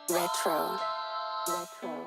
Retro. Retro.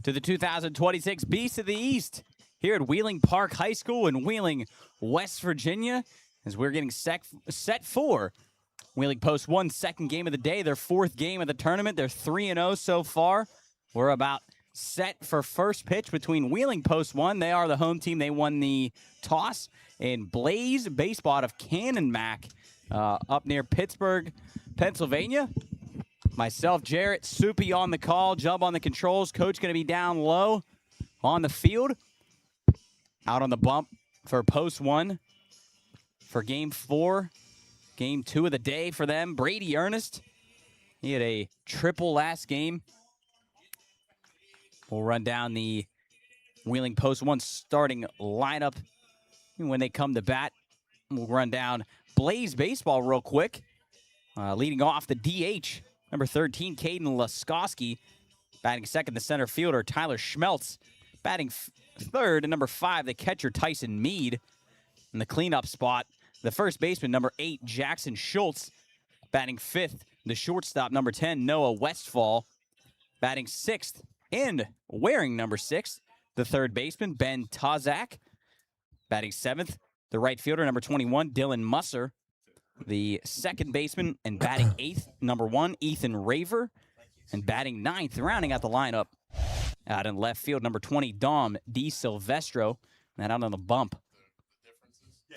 To the 2026 Beast of the East here at Wheeling Park High School in Wheeling, West Virginia, as we're getting set for Wheeling Post 1 second game of the day, their fourth game of the tournament. They're 3-0 so far. We're about set for first pitch between Wheeling Post 1. They are the home team. They won the toss. And Blaze Baseball out of Cannon Mac up near Pittsburgh, Pennsylvania. Myself, Jarrett, Soupy on the call, Jub on the controls. Coach going to be down low on the field. Out on the bump for Post 1 for Game 4. Game 2 of the day for them. Brady Ernest. He had a triple last game. We'll run down the Wheeling Post 1 starting lineup when they come to bat. We'll run down Blaze Baseball real quick. Leading off the DH. Number 13, Caden Laskowski. Batting second, the center fielder, Tyler Schmeltz. Batting third, and number 5, the catcher, Tyson Mead. In the cleanup spot, the first baseman, number 8, Jackson Schultz. Batting fifth, the shortstop, number 10, Noah Westfall. Batting sixth, and wearing number 6, the third baseman, Ben Tazak. Batting seventh, the right fielder, number 21, Dylan Musser. The second baseman and batting eighth, number 1, Ethan Raver. And batting ninth, rounding out the lineup, out in left field, number 20, Dom DiSilvestro. And out on the bump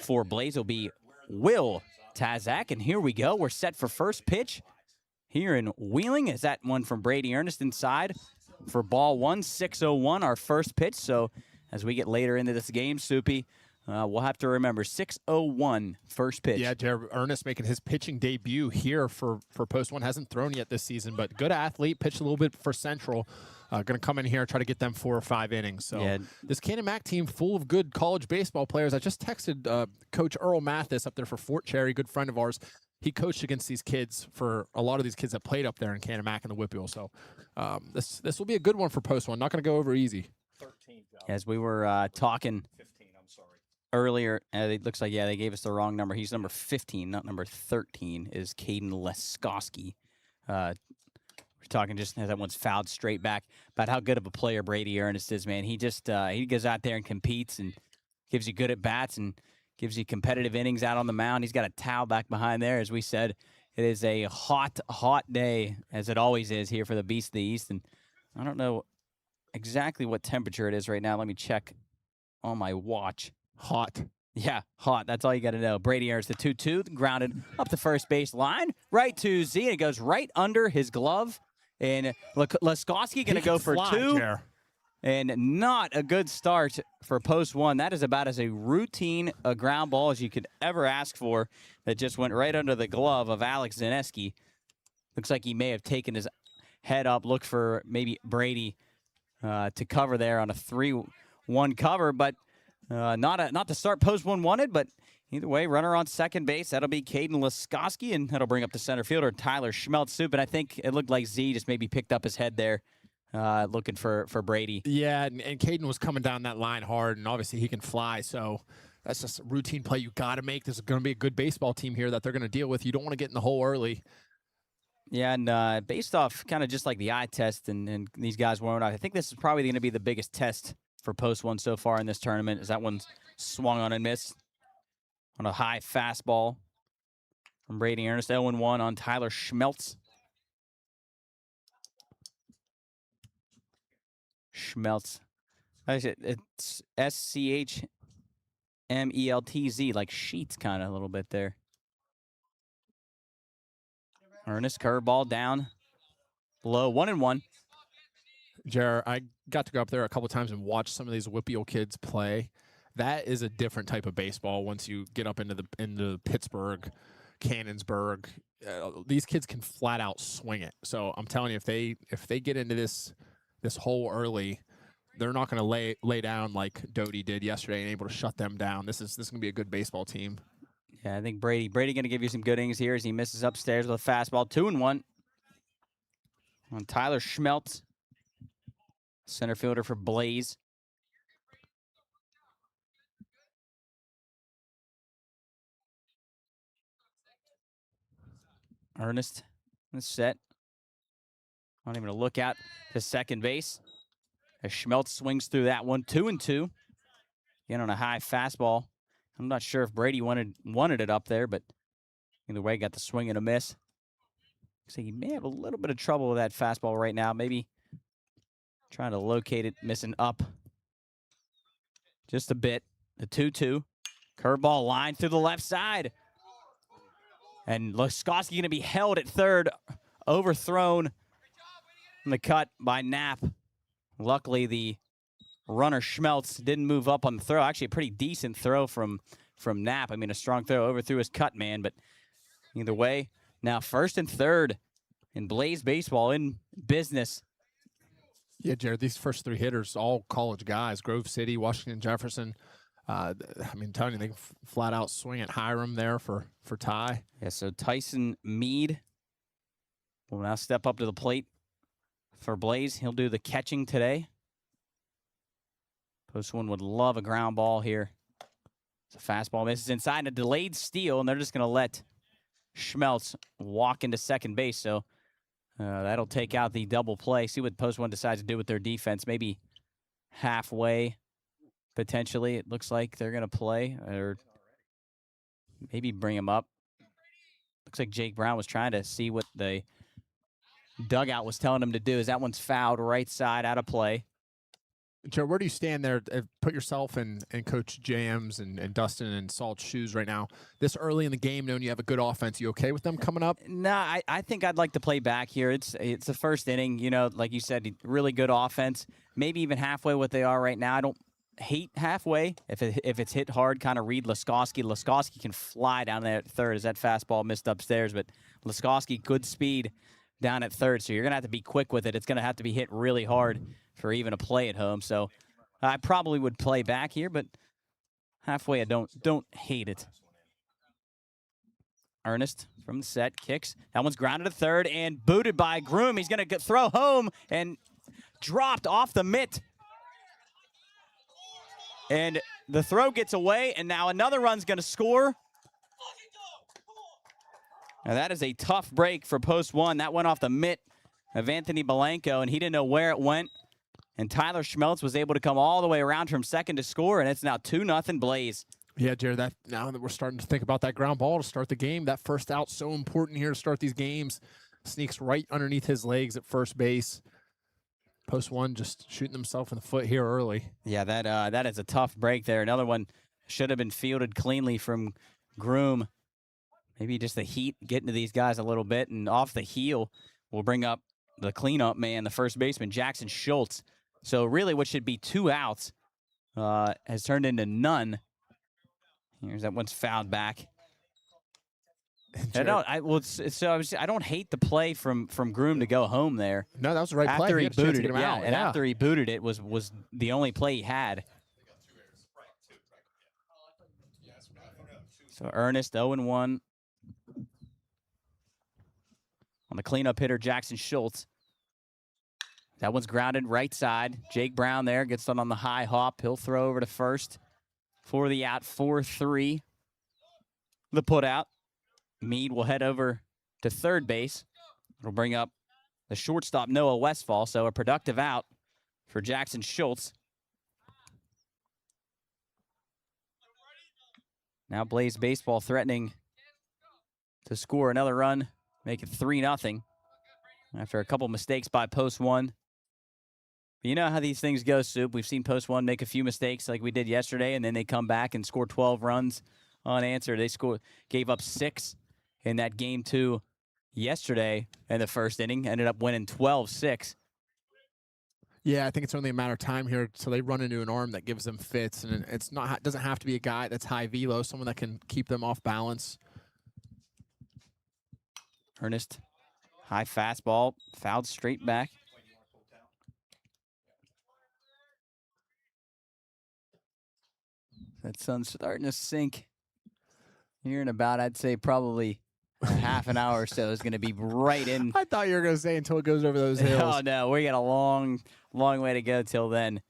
for Blaze will be Will Tazak. And here we go. We're set for first pitch here in Wheeling. Is that one from Brady Ernest inside for ball 1, 6:01, our first pitch. So as we get later into this game, Soupy, we'll have to remember 6:01 first pitch. Yeah, Jared Ernest making his pitching debut here for Post 1. Hasn't thrown yet this season, but good athlete. Pitched a little bit for Central. Going to come in here and try to get them 4 or 5 innings. So Yeah. this Cannon Mac team full of good college baseball players. I just texted Coach Earl Mathis up there for Fort Cherry, good friend of ours. He coached against these kids for a lot of these kids that played up there in Cannon Mac and the Whitfield. So this will be a good one for Post 1. Not going to go over easy. 13, Joe. As we were talking 15, I'm sorry. earlier, it looks like, they gave us the wrong number. He's number 15, not number 13, is Caden Laskowski. We're talking just as that one's fouled straight back about how good of a player Brady Ernest is, man. He just he goes out there and competes and gives you good at-bats and gives you competitive innings out on the mound. He's got a towel back behind there. As we said, it is a hot, hot day, as it always is here for the Beast of the East. And I don't know exactly what temperature it is right now. Let me check on my watch. Hot. Yeah, hot. That's all you got to know. Brady Ernst, the 2-2, grounded up the first base line, right to Z, and it goes right under his glove. And Laskowski going to go for 2. Jared. And not a good start for Post 1. That is about as a routine ground ball as you could ever ask for. That just went right under the glove of Alex Zaneski. Looks like he may have taken his head up, looked for maybe Brady to cover there on a 3-1 cover, but not the start Post 1 wanted. But either way, runner on second base. That'll be Caden Laskowski, and that'll bring up the center fielder, Tyler Schmeltz. And I think it looked like Z just maybe picked up his head there. Looking for Brady. Yeah, and Caden was coming down that line hard, and obviously he can fly, so that's just a routine play you got to make. This is going to be a good baseball team here that they're going to deal with. You don't want to get in the hole early. Yeah, and based off kind of just like the eye test and these guys warming up, I think this is probably going to be the biggest test for Post 1 so far in this tournament, as that one's swung on and missed on a high fastball from Brady Ernest. 0-1 on Tyler Schmeltz. Schmeltz. It's SCHMELTZ, like sheets kind of a little bit there. Ernest, curveball down low, 1-1. Jared, I got to go up there a couple times and watch some of these Whitfield kids play, that is a different type of baseball once you get up into Pittsburgh, Cannonsburg. These kids can flat out swing it. So I'm telling you, if they get into this hole early, they're not going to lay down like Doty did yesterday and able to shut them down. This is going to be a good baseball team. Yeah, I think Brady going to give you some good innings here as he misses upstairs with a fastball. 2-1 on Tyler Schmeltz, center fielder for Blaze. Ernest is set. Not even a look out to second base as Schmeltz swings through that one. 2-2. Again on a high fastball. I'm not sure if Brady wanted it up there, but either way, got the swing and a miss. Looks like he may have a little bit of trouble with that fastball right now. Maybe trying to locate it, missing up just a bit. The 2-2. Curveball line through the left side. And Laskowski going to be held at third, overthrown in the cut by Knapp. Luckily, the runner Schmeltz didn't move up on the throw. Actually, a pretty decent throw from Knapp. I mean, a strong throw overthrew his cut man, but either way, now first and third in Blaze baseball in business. Yeah, Jared, these first three hitters, all college guys, Grove City, Washington, Jefferson. I mean, telling you, they can flat out swing at Hiram there for Ty. Yeah, so Tyson Mead will now step up to the plate for Blaze. He'll do the catching today. Post one would love a ground ball here. It's a fastball, misses inside, and a delayed steal, and they're just going to let Schmeltz walk into second base. So that'll take out the double play. See what Post one decides to do with their defense. Maybe halfway, potentially. It looks like they're going to play, or maybe bring him up. Looks like Jake Brown was trying to see what the dugout was telling him to do. As that one's fouled right side, out of play. Joe, where do you stand there? Put yourself in Coach JM's and Dustin and Salt's shoes right now. This early in the game, knowing you have a good offense, you okay with them coming up? Nah, I think I'd like to play back here. It's the first inning, you know, like you said, really good offense. Maybe even halfway what they are right now. I don't hate halfway. If it's hit hard, kind of read Laskowski. Laskowski can fly down there at third as that fastball missed upstairs, but Laskowski, good speed down at third, so you're going to have to be quick with it. It's going to have to be hit really hard for even a play at home. So I probably would play back here, but halfway I don't hate it. Ernest from the set kicks. That one's grounded to third and booted by Groom. He's going to throw home and dropped off the mitt. And the throw gets away, and now another run's going to score. Now that is a tough break for post one. That went off the mitt of Anthony Belenko, and he didn't know where it went. And Tyler Schmeltz was able to come all the way around from second to score, and it's now 2-0 Blaze. Yeah, Jared, now that we're starting to think about that ground ball to start the game, that first out, so important here to start these games. Sneaks right underneath his legs at first base. Post one just shooting himself in the foot here early. Yeah, that is a tough break there. Another one should have been fielded cleanly from Groom. Maybe just the heat getting to these guys a little bit, and off the heel will bring up the cleanup man, the first baseman, Jackson Schultz. So really what should be 2 outs has turned into none. Here's that one's fouled back. I don't hate the play from Groom to go home there. No, that was the right play. After he booted it, yeah, and after he booted it was the only play he had. So Ernest 0-1 on the cleanup hitter, Jackson Schultz. That one's grounded right side. Jake Brown there gets done on the high hop. He'll throw over to first for the out. 4-3. The put out. Mead will head over to third base. It'll bring up the shortstop, Noah Westfall. So a productive out for Jackson Schultz. Now Blaze baseball threatening to score another run, make it 3-0 after a couple mistakes by post one. But you know how these things go, Soup. We've seen post one make a few mistakes like we did yesterday, and then they come back and score 12 runs unanswered. They gave up 6 in that game 2 yesterday in the first inning, ended up winning 12-6. Yeah, I think it's only a matter of time here. So they run into an arm that gives them fits, and it's not doesn't have to be a guy that's high velo, someone that can keep them off balance. Ernest, high fastball, fouled straight back. That sun's starting to sink here in about, I'd say, probably a half an hour or so is going to be right in. I thought you were going to say until it goes over those hills. Oh, no, we got a long way to go till then.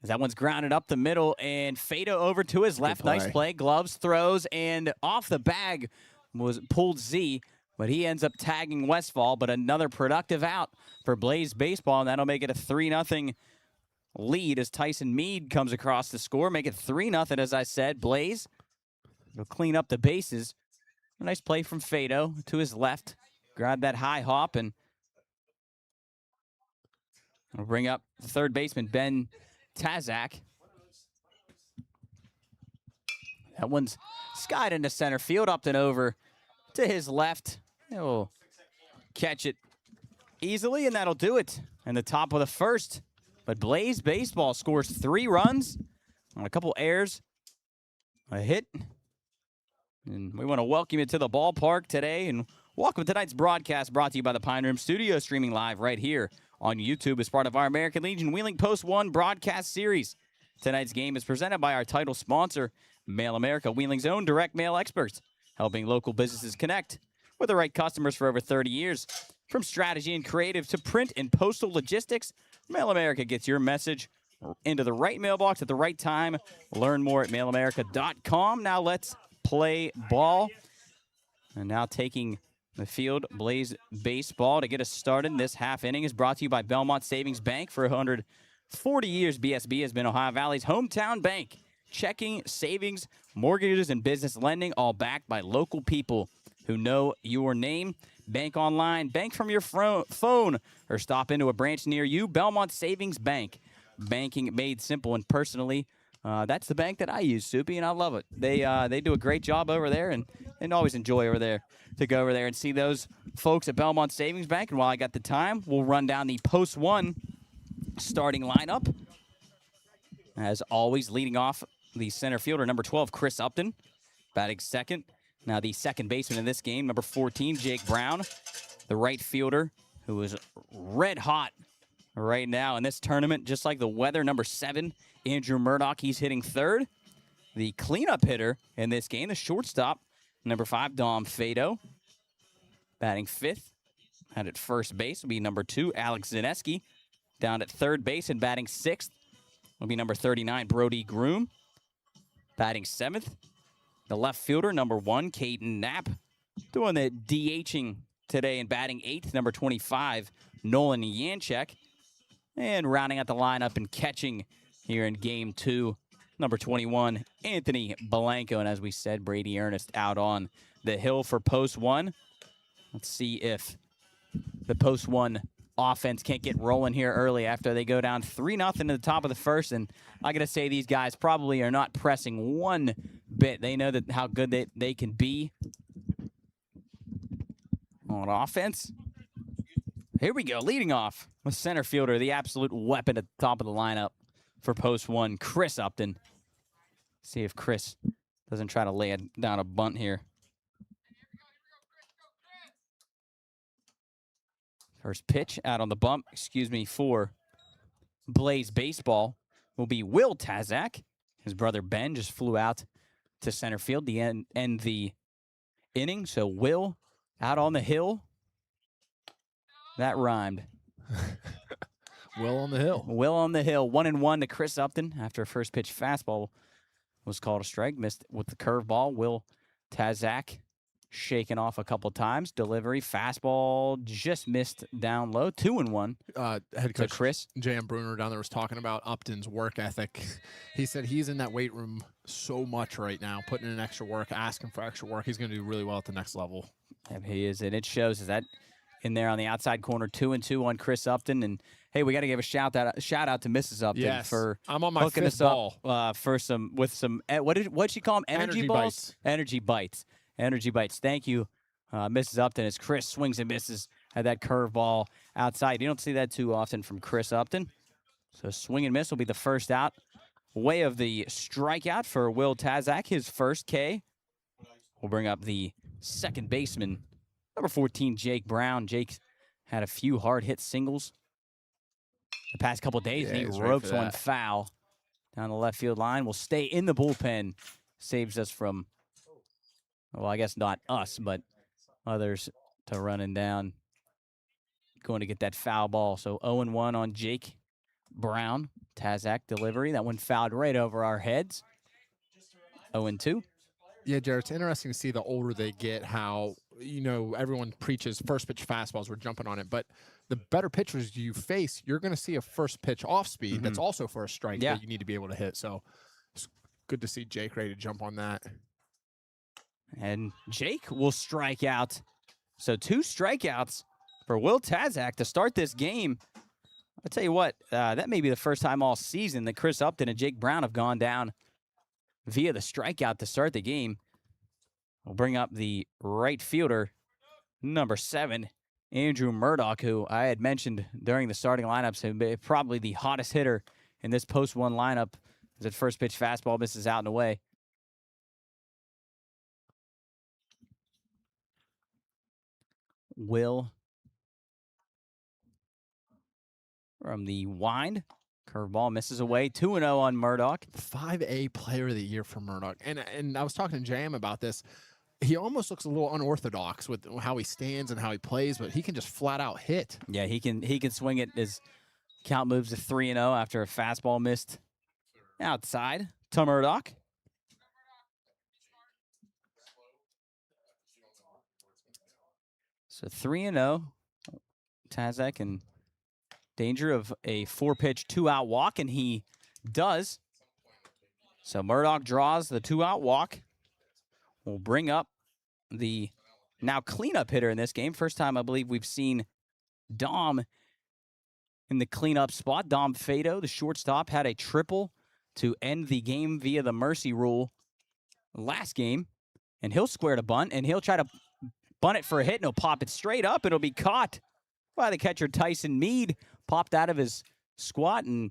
As that one's grounded up the middle, and Fado over to his left. Nice play. Gloves, throws, and off the bag was pulled Z, but he ends up tagging Westfall. But another productive out for Blaze Baseball, and that'll make it a 3-0 lead as Tyson Mead comes across the score. Make it 3-0, as I said. Blaze will clean up the bases. A nice play from Fado to his left. Grab that high hop, and we'll bring up third baseman Ben Tazak. That one's skied into center field, up and over to his left. He'll catch it easily, and that'll do it. And the top of the first. But Blaze Baseball scores 3 runs on a couple errors, a hit. And we want to welcome you to the ballpark today. And welcome to tonight's broadcast brought to you by the Pine Room Studio, streaming live right here on YouTube as part of our American Legion Wheeling Post 1 broadcast series. Tonight's game is presented by our title sponsor, Mail America, Wheeling's own direct mail experts, helping local businesses connect with the right customers for over 30 years. From strategy and creative to print and postal logistics, Mail America gets your message into the right mailbox at the right time. Learn more at mailamerica.com. Now let's play ball. And now taking the field, Blaze Baseball to get us started. This half inning is brought to you by Belmont Savings Bank. For 140 years, BSB has been Ohio Valley's hometown bank. Checking, savings, mortgages, and business lending, all backed by local people who know your name. Bank online, bank from your phone, or stop into a branch near you. Belmont Savings Bank. Banking made simple. And personally, that's the bank that I use, Soupy, and I love it. They do a great job over there, and always enjoy over there to go over there and see those folks at Belmont Savings Bank. And while I got the time, we'll run down the post 1 starting lineup. As always, leading off the center fielder, number 12, Chris Upton, batting second. Now the second baseman in this game, number 14, Jake Brown, the right fielder, who is red hot right now in this tournament, just like the weather, number 7, Andrew Murdoch. He's hitting third. The cleanup hitter in this game, the shortstop, number 5, Dom Fado, batting 5th. And at first base will be number 2, Alex Zaneski. Down at third base and batting 6th will be number 39, Brody Groom. Batting 7th, the left fielder, number 1, Caden Knapp. Doing the DHing today and batting 8th, number 25, Nolan Yanchek. And rounding out the lineup and catching here in game 2, number 21, Anthony Belanco. And as we said, Brady Ernest out on the hill for post 1. Let's see if the post 1 offense can't get rolling here early after they go down 3-0 in the top of the first. And I got to say, these guys probably are not pressing one bit. They know that how good they can be on offense. Here we go, leading off with center fielder, the absolute weapon at the top of the lineup for post 1, Chris Upton. See if Chris doesn't try to lay down a bunt here. First pitch out on the bump, for Blaze Baseball will be Will Tazak. His brother Ben just flew out to center field to end the inning. So Will out on the hill. That rhymed. Will on the hill. Will on the hill. 1-1 to Chris Upton after a first pitch fastball was called a strike. Missed with the curveball. Will Tazak shaken off a couple times. Delivery, fastball just missed down low. 2-1. Head coach Chris J.M. Bruner down there was talking about Upton's work ethic. He said he's in that weight room so much right now, putting in extra work, asking for extra work. He's going to do really well at the next level. Yeah, he is, and it shows. Is that in there on the outside corner, 2-2 on Chris Upton. And hey, we got to give a shout out to Mrs. Upton for I'm on my hooking us ball. up for some what'd she call them? Energy balls? Bites. Energy bites. Energy bites. Thank you, Mrs. Upton, as Chris swings and misses at that curveball outside. You don't see that too often from Chris Upton. So swing and miss will be the first out. Way of the strikeout for Will Tazak, his first K. We'll bring up the second baseman, number 14, Jake Brown. Jake's had a few hard-hit singles the past couple days, and he he's ready ropes for one that. foul down the left field line. Will stay in the bullpen. Saves us from, well, I guess not us, but others to running down. Going to get that foul ball. So 0-1 on Jake Brown. Tazak delivery. That one fouled right over our heads. 0-2. Yeah, Jared, it's interesting to see the older they get how, everyone preaches first pitch fastballs, we're jumping on it. But the better pitchers you face, you're going to see a first pitch off speed that's also for a strike that you need to be able to hit. So it's good to see Jake ready to jump on that. And Jake will strike out. So 2 strikeouts for Will Tazak to start this game. I'll tell you what, that may be the first time all season that Chris Upton and Jake Brown have gone down via the strikeout to start the game. We'll bring up the right fielder, number 7, Andrew Murdoch, who I had mentioned during the starting lineups, probably the hottest hitter in this post-1 lineup. As that first pitch fastball misses out and away. Will from the wind. Curveball misses away. 2-0 on Murdoch. 5A player of the year for Murdoch. And I was talking to Jam about this. He almost looks a little unorthodox with how he stands and how he plays, but he can just flat out hit. Yeah, he can swing it. His count moves to 3-0 after a fastball missed outside to Murdoch. So 3-0. Tazak in danger of a 4-pitch 2-out walk, and he does. So Murdoch draws the 2-out walk. We'll bring up the now cleanup hitter in this game. First time I believe we've seen Dom in the cleanup spot. Dom Fado, the shortstop, had a triple to end the game via the mercy rule last game. And he'll square to bunt, and he'll try to bunt it for a hit, and he'll pop it straight up. It'll be caught by the catcher, Tyson Mead. Popped out of his squat and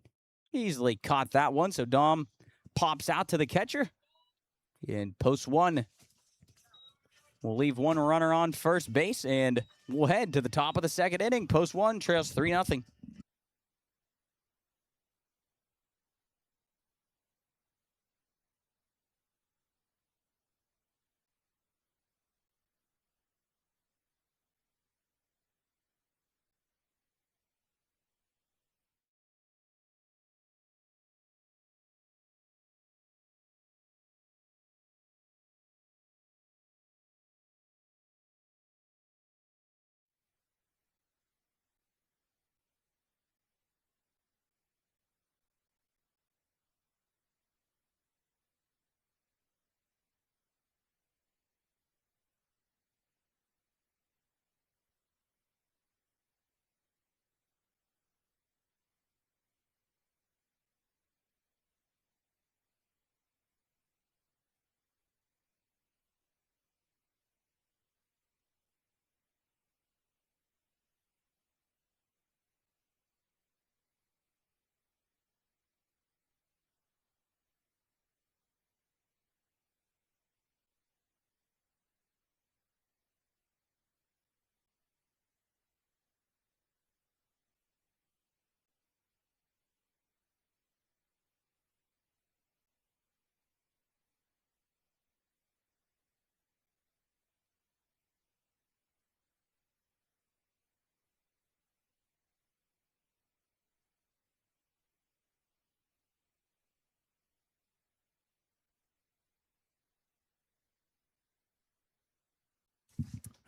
easily caught that one. So Dom pops out to the catcher. In post 1, we'll leave one runner on first base, and we'll head to the top of the second inning. Post 1 trails 3-0.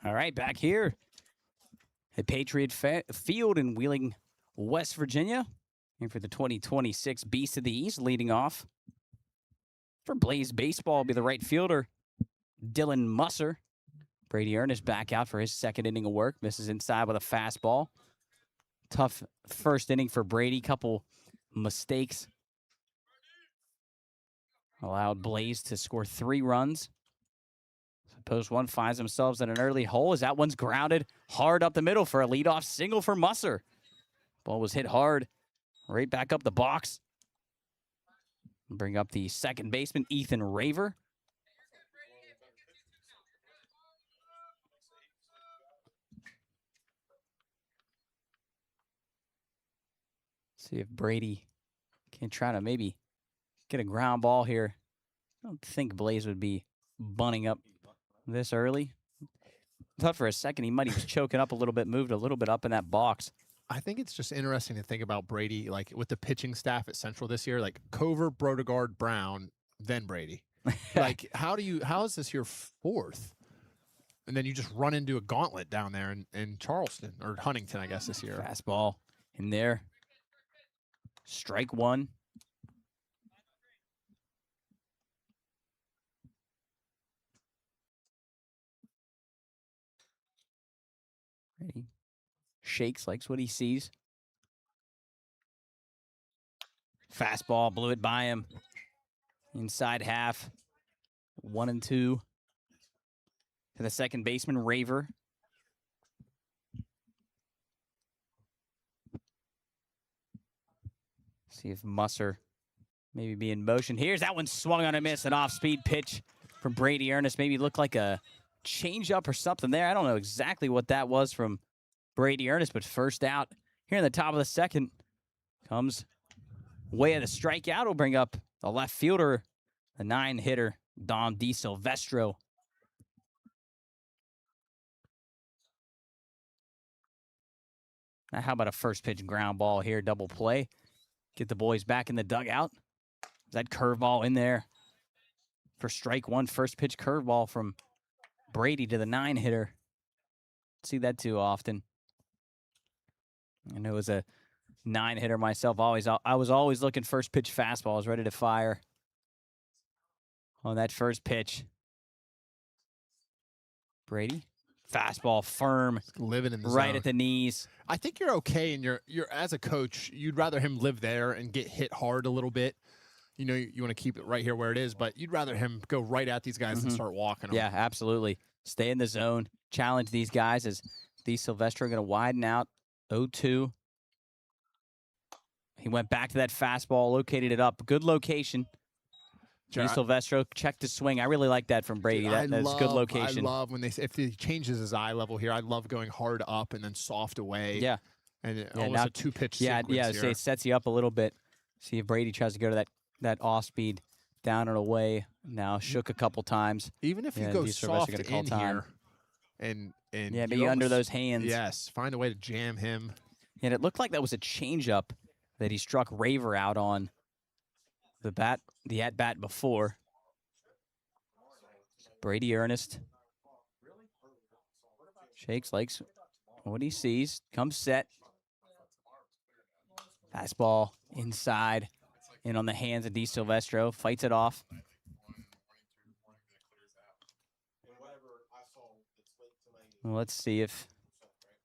All right, back here at Patriot Field in Wheeling, West Virginia. And for the 2026 Beast of the East, leading off for Blaze Baseball will be the right fielder, Dylan Musser. Brady Ernest back out for his second inning of work. Misses inside with a fastball. Tough first inning for Brady. Couple mistakes. Allowed Blaze to score 3 runs. Post 1 finds themselves in an early hole as that one's grounded hard up the middle for a leadoff single for Musser. Ball was hit hard right back up the box. Bring up the second baseman, Ethan Raver. See if Brady can try to maybe get a ground ball here. I don't think Blaze would be bunting up this early. Thought for a second he might have choking up a little bit, moved a little bit up in that box. I think it's just interesting to think about Brady, like with the pitching staff at Central this year, like Cover, Brodegard, Brown, then Brady. Like, how is this your fourth? And then you just run into a gauntlet down there in Charleston or Huntington, I guess, this year. Fastball in there. Strike one. Brady shakes, likes what he sees. Fastball, blew it by him. Inside half. 1-2. To the second baseman, Raver. See if Musser maybe be in motion. Here's that one swung on a miss. An off-speed pitch from Brady Ernest. Maybe looked like a changeup or something there. I don't know exactly what that was from Brady Ernest, but first out here in the top of the second comes way of the strikeout. Will bring up the left fielder, the 9-hitter, Dom DiSilvestro. Now, how about a first pitch ground ball here, double play? Get the boys back in the dugout. That curveball in there for strike one. First pitch curveball from Brady to the 9-hitter. See that too often. I know as a 9-hitter myself, I was always looking first pitch fastballs ready to fire on that first pitch. Brady, fastball firm, living in the right zone. at the knees. I think you're okay, and you're as a coach, you'd rather him live there and get hit hard a little bit. You know, you want to keep it right here where it is, but you'd rather him go right at these guys and start walking them. Yeah, absolutely. Stay in the zone, challenge these guys as DiSilvestro going to widen out. 0-2. He went back to that fastball, located it up. Good location. DiSilvestro checked his swing. I really like that from Brady. That's good location. I love when if he changes his eye level here. I love going hard up and then soft away. Yeah. And almost a two-pitch sequence Yeah, here. so it sets you up a little bit. See if Brady tries to go to that off-speed down and away. Now shook a couple times. Even if you go soft in time. here and yeah, maybe under those hands. Yes, find a way to jam him. And it looked like that was a changeup that he struck Raver out on the at-bat before. Brady Ernest shakes, likes what he sees, comes set. Fastball inside, in on the hands of DiSilvestro, fights it off. Well, let's see if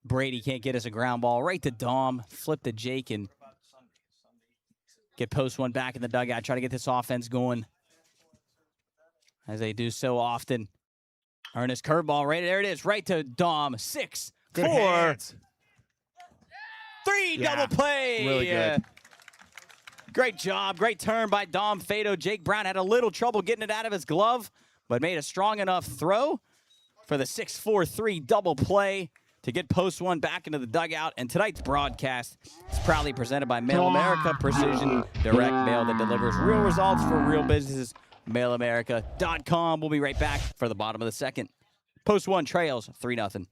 Brady can't get us a ground ball right to Dom, flip to Jake, and get post one back in the dugout. Try to get this offense going, as they do so often. Ernest curveball, right there it is, right to Dom. 6, 4, 3, double play. Really good. Great job, great turn by Dom Fado. Jake Brown had a little trouble getting it out of his glove, but made a strong enough throw for the 6-4-3 double play to get post one back into the dugout. And tonight's broadcast is proudly presented by Mail America, precision direct mail that delivers real results for real businesses. MailAmerica.com. We'll be right back for the bottom of the second. Post one trails 3-0.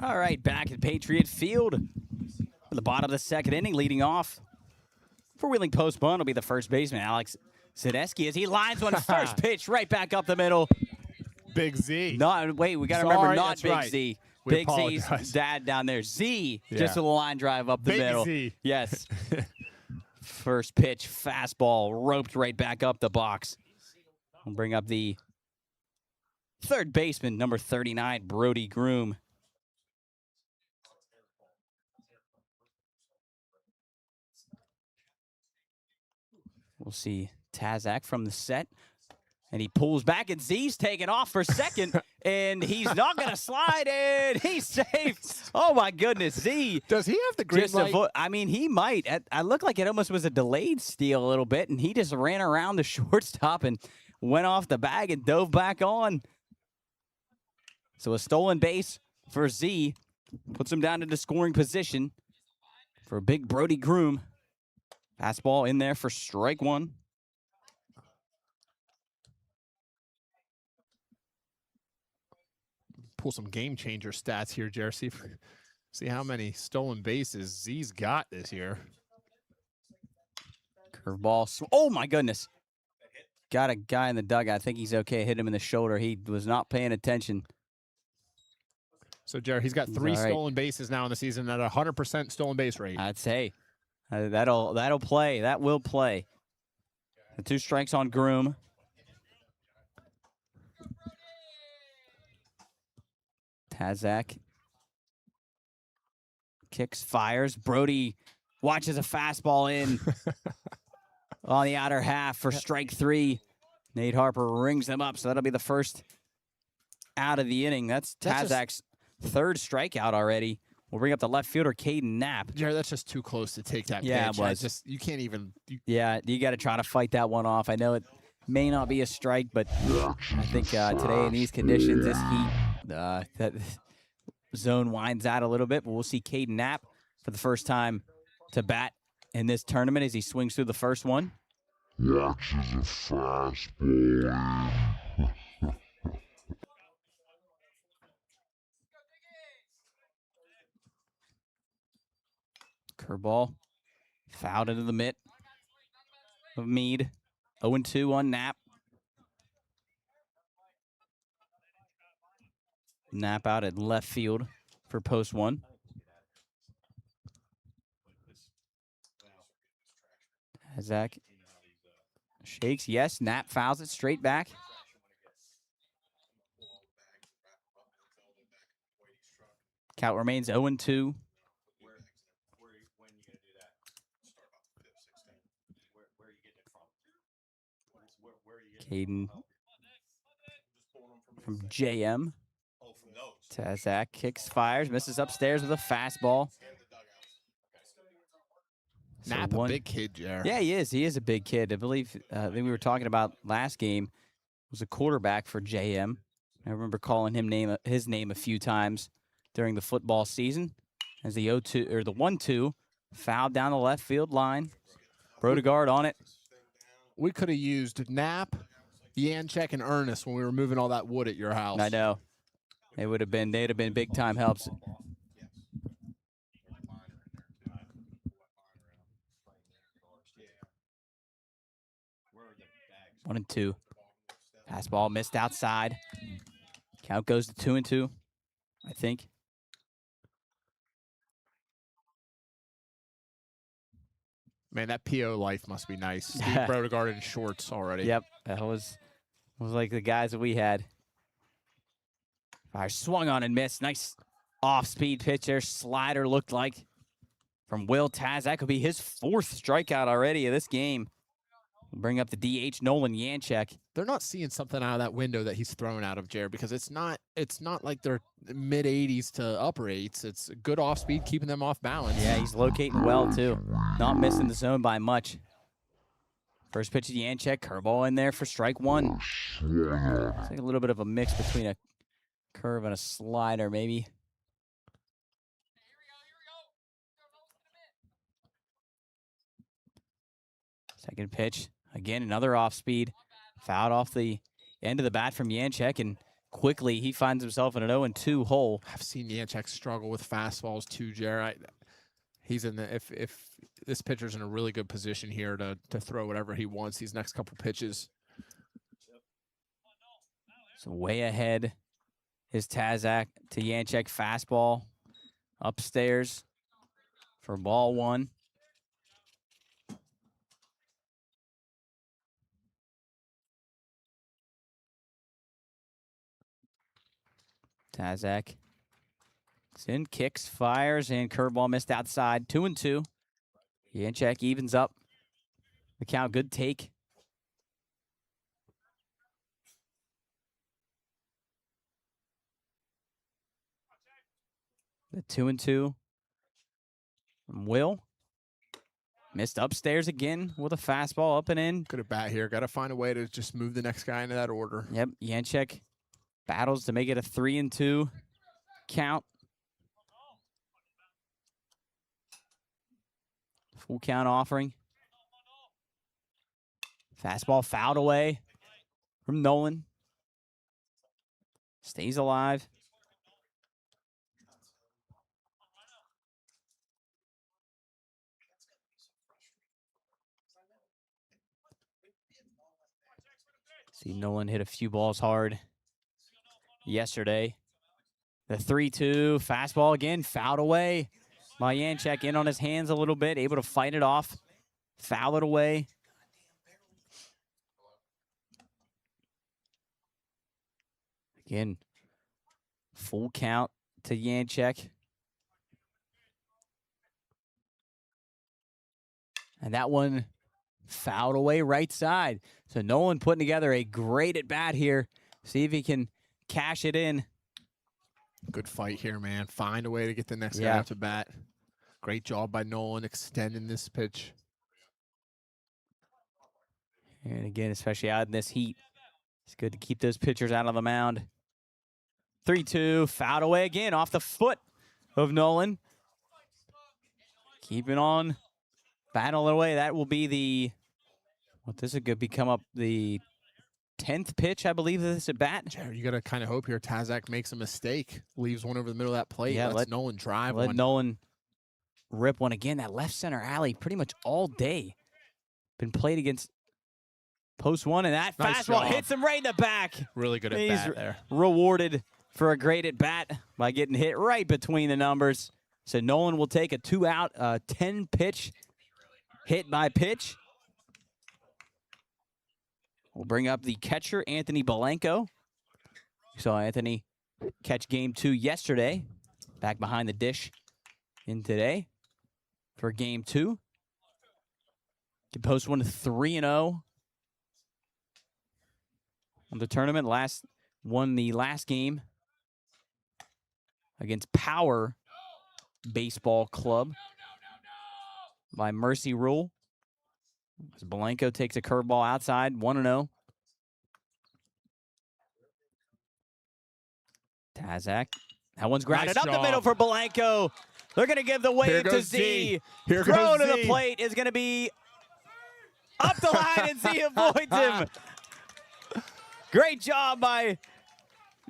All right, back at Patriot Field. At the bottom of the second inning, leading off for Wheeling Post 1 will be the first baseman, Alex Zadeski, as he lines one first pitch right back up the middle. Big Z. Not wait, we got to remember not that's Big right. Z. We Big Z's apologize. dad down there. Z, Yeah. just a line drive up the Big middle. Z. Yes. First pitch, fastball, roped right back up the box. We'll bring up the third baseman, number 39, Brody Groom. We'll see Tazak from the set. And he pulls back, and Z's taking off for second, and he's not going to slide in. He's safe. Oh, my goodness. Z. Does he have the green Just light? I mean, he might. I looked like it almost was a delayed steal a little bit, and he just ran around the shortstop and went off the bag and dove back on. So a stolen base for Z puts him down into scoring position for big Brody Groom. Fastball in there for strike one. Pull some game changer stats here, Jersey. See how many stolen bases Z's got this year. Curveball. Oh, my goodness. Got a guy in the dugout. I think he's okay. Hit him in the shoulder. He was not paying attention. So, Jerry, he's got He's 3 all right. stolen bases now in the season at a 100% stolen base rate. I'd say that'll play. That will play. The 2 strikes on Groom. Tazak kicks, fires. Brody watches a fastball in on the outer half for strike 3. Nate Harper rings them up, so that'll be the first out of the inning. That's Tazak's third strikeout already. We'll bring up the left fielder, Caden Knapp. Jerry, that's just too close to take that Yeah, it pitch. was. You can't even. Yeah, you got to try to fight that one off. I know it may not be a strike, but I think today in these conditions, this heat, that zone winds out a little bit. But we'll see Caden Knapp for the first time to bat in this tournament as he swings through the first one. Watches a fastball. Curveball fouled into the mitt of Mead. 0-2 on Knapp. Knapp out at left field for post 1. Zach shakes. Yes, Knapp fouls it straight back. Count remains 0-2. Caden from JM. Tazak kicks, fires, misses upstairs with a fastball. So Knapp, a big kid, Jerry. Yeah, he is. He is a big kid. I believe I think we were talking about last game was a quarterback for JM. I remember calling his name a few times during the football season as the 0-2 or the 1-2 fouled down the left field line. Brodegard on it. We could have used Knapp, Yanchek, and Ernest when we were moving all that wood at your house. I know. They'd have been big time helps. 1-2. Fastball missed outside. Count goes to 2-2, I think. Man, that PO life must be nice. Steve Brodegard in shorts already. Yep, that was like the guys that we had. Fire swung on and missed. Nice off-speed pitch there. Slider looked like from Will Taz. That could be his 4th strikeout already of this game. We'll bring up the DH, Nolan Yanchek. They're not seeing something out of that window that he's thrown out of, Jared, because it's not like they're mid 80s to upper 8s. It's good off speed, keeping them off balance. Yeah, he's locating well too. Not missing the zone by much. First pitch to Yanchek, curveball in there for strike 1. It's like a little bit of a mix between a curve and a slider, maybe. Second pitch. Again, another off speed. Fouled off the end of the bat from Yanchek, and quickly he finds himself in an 0-2 hole. I've seen Yanchek struggle with fastballs too, Jared. He's in the if this pitcher's in a really good position here to throw whatever he wants these next couple pitches. So way ahead is Tazak to Yanchek fastball upstairs for ball one. Tazak in, kicks, fires, and curveball missed outside. 2-2. Yanchek evens up the count. Good take. The 2-2 from Will. Missed upstairs again with a fastball up and in. Good at bat here. Got to find a way to just move the next guy into that order. Yep, Yanchek battles to make it a 3-2 count. Full count offering. Fastball fouled away from Nolan. Stays alive. See Nolan hit a few balls hard yesterday. The 3-2 fastball again, fouled away by Yanchek, in on his hands a little bit, able to fight it off, foul it away. Again, full count to Yanchek. And that one fouled away right side. So Nolan putting together a great at bat here. See if he can cash it in. Good fight here, man. Find a way to get the next guy out to bat. Great job by Nolan extending this pitch. And again, especially out in this heat, it's good to keep those pitchers out of the mound. 3-2, fouled away again off the foot of Nolan. Keeping on, battling away. That will be the, this is good, become up the 10th pitch, I believe, of this at bat. Jared, you got to kind of hope here Tazak makes a mistake, leaves one over the middle of that plate. Yeah, let Nolan drive let one. Nolan rip one again. That left center alley pretty much all day been played against post one, and that Nice fastball job. hits him right in the back. Really good at He's bat there. rewarded for a great at bat by getting hit right between the numbers. So Nolan will take a 2-out, 10-pitch hit by pitch. We'll bring up the catcher, Anthony Belenko. You saw Anthony catch game 2 yesterday. Back behind the dish in today for game 2. Can post one to 3-0 on the tournament. Won the last game against Power Baseball Club by Mercy Rule. As Belenko takes a curveball outside, 1-0. Tazak. That one's grounded Nice up the job. middle for Belenko. They're going to give the wave to goes Z. Z. Here Throw goes to the Z. plate is going to be up the line, and Z avoids him. Great job by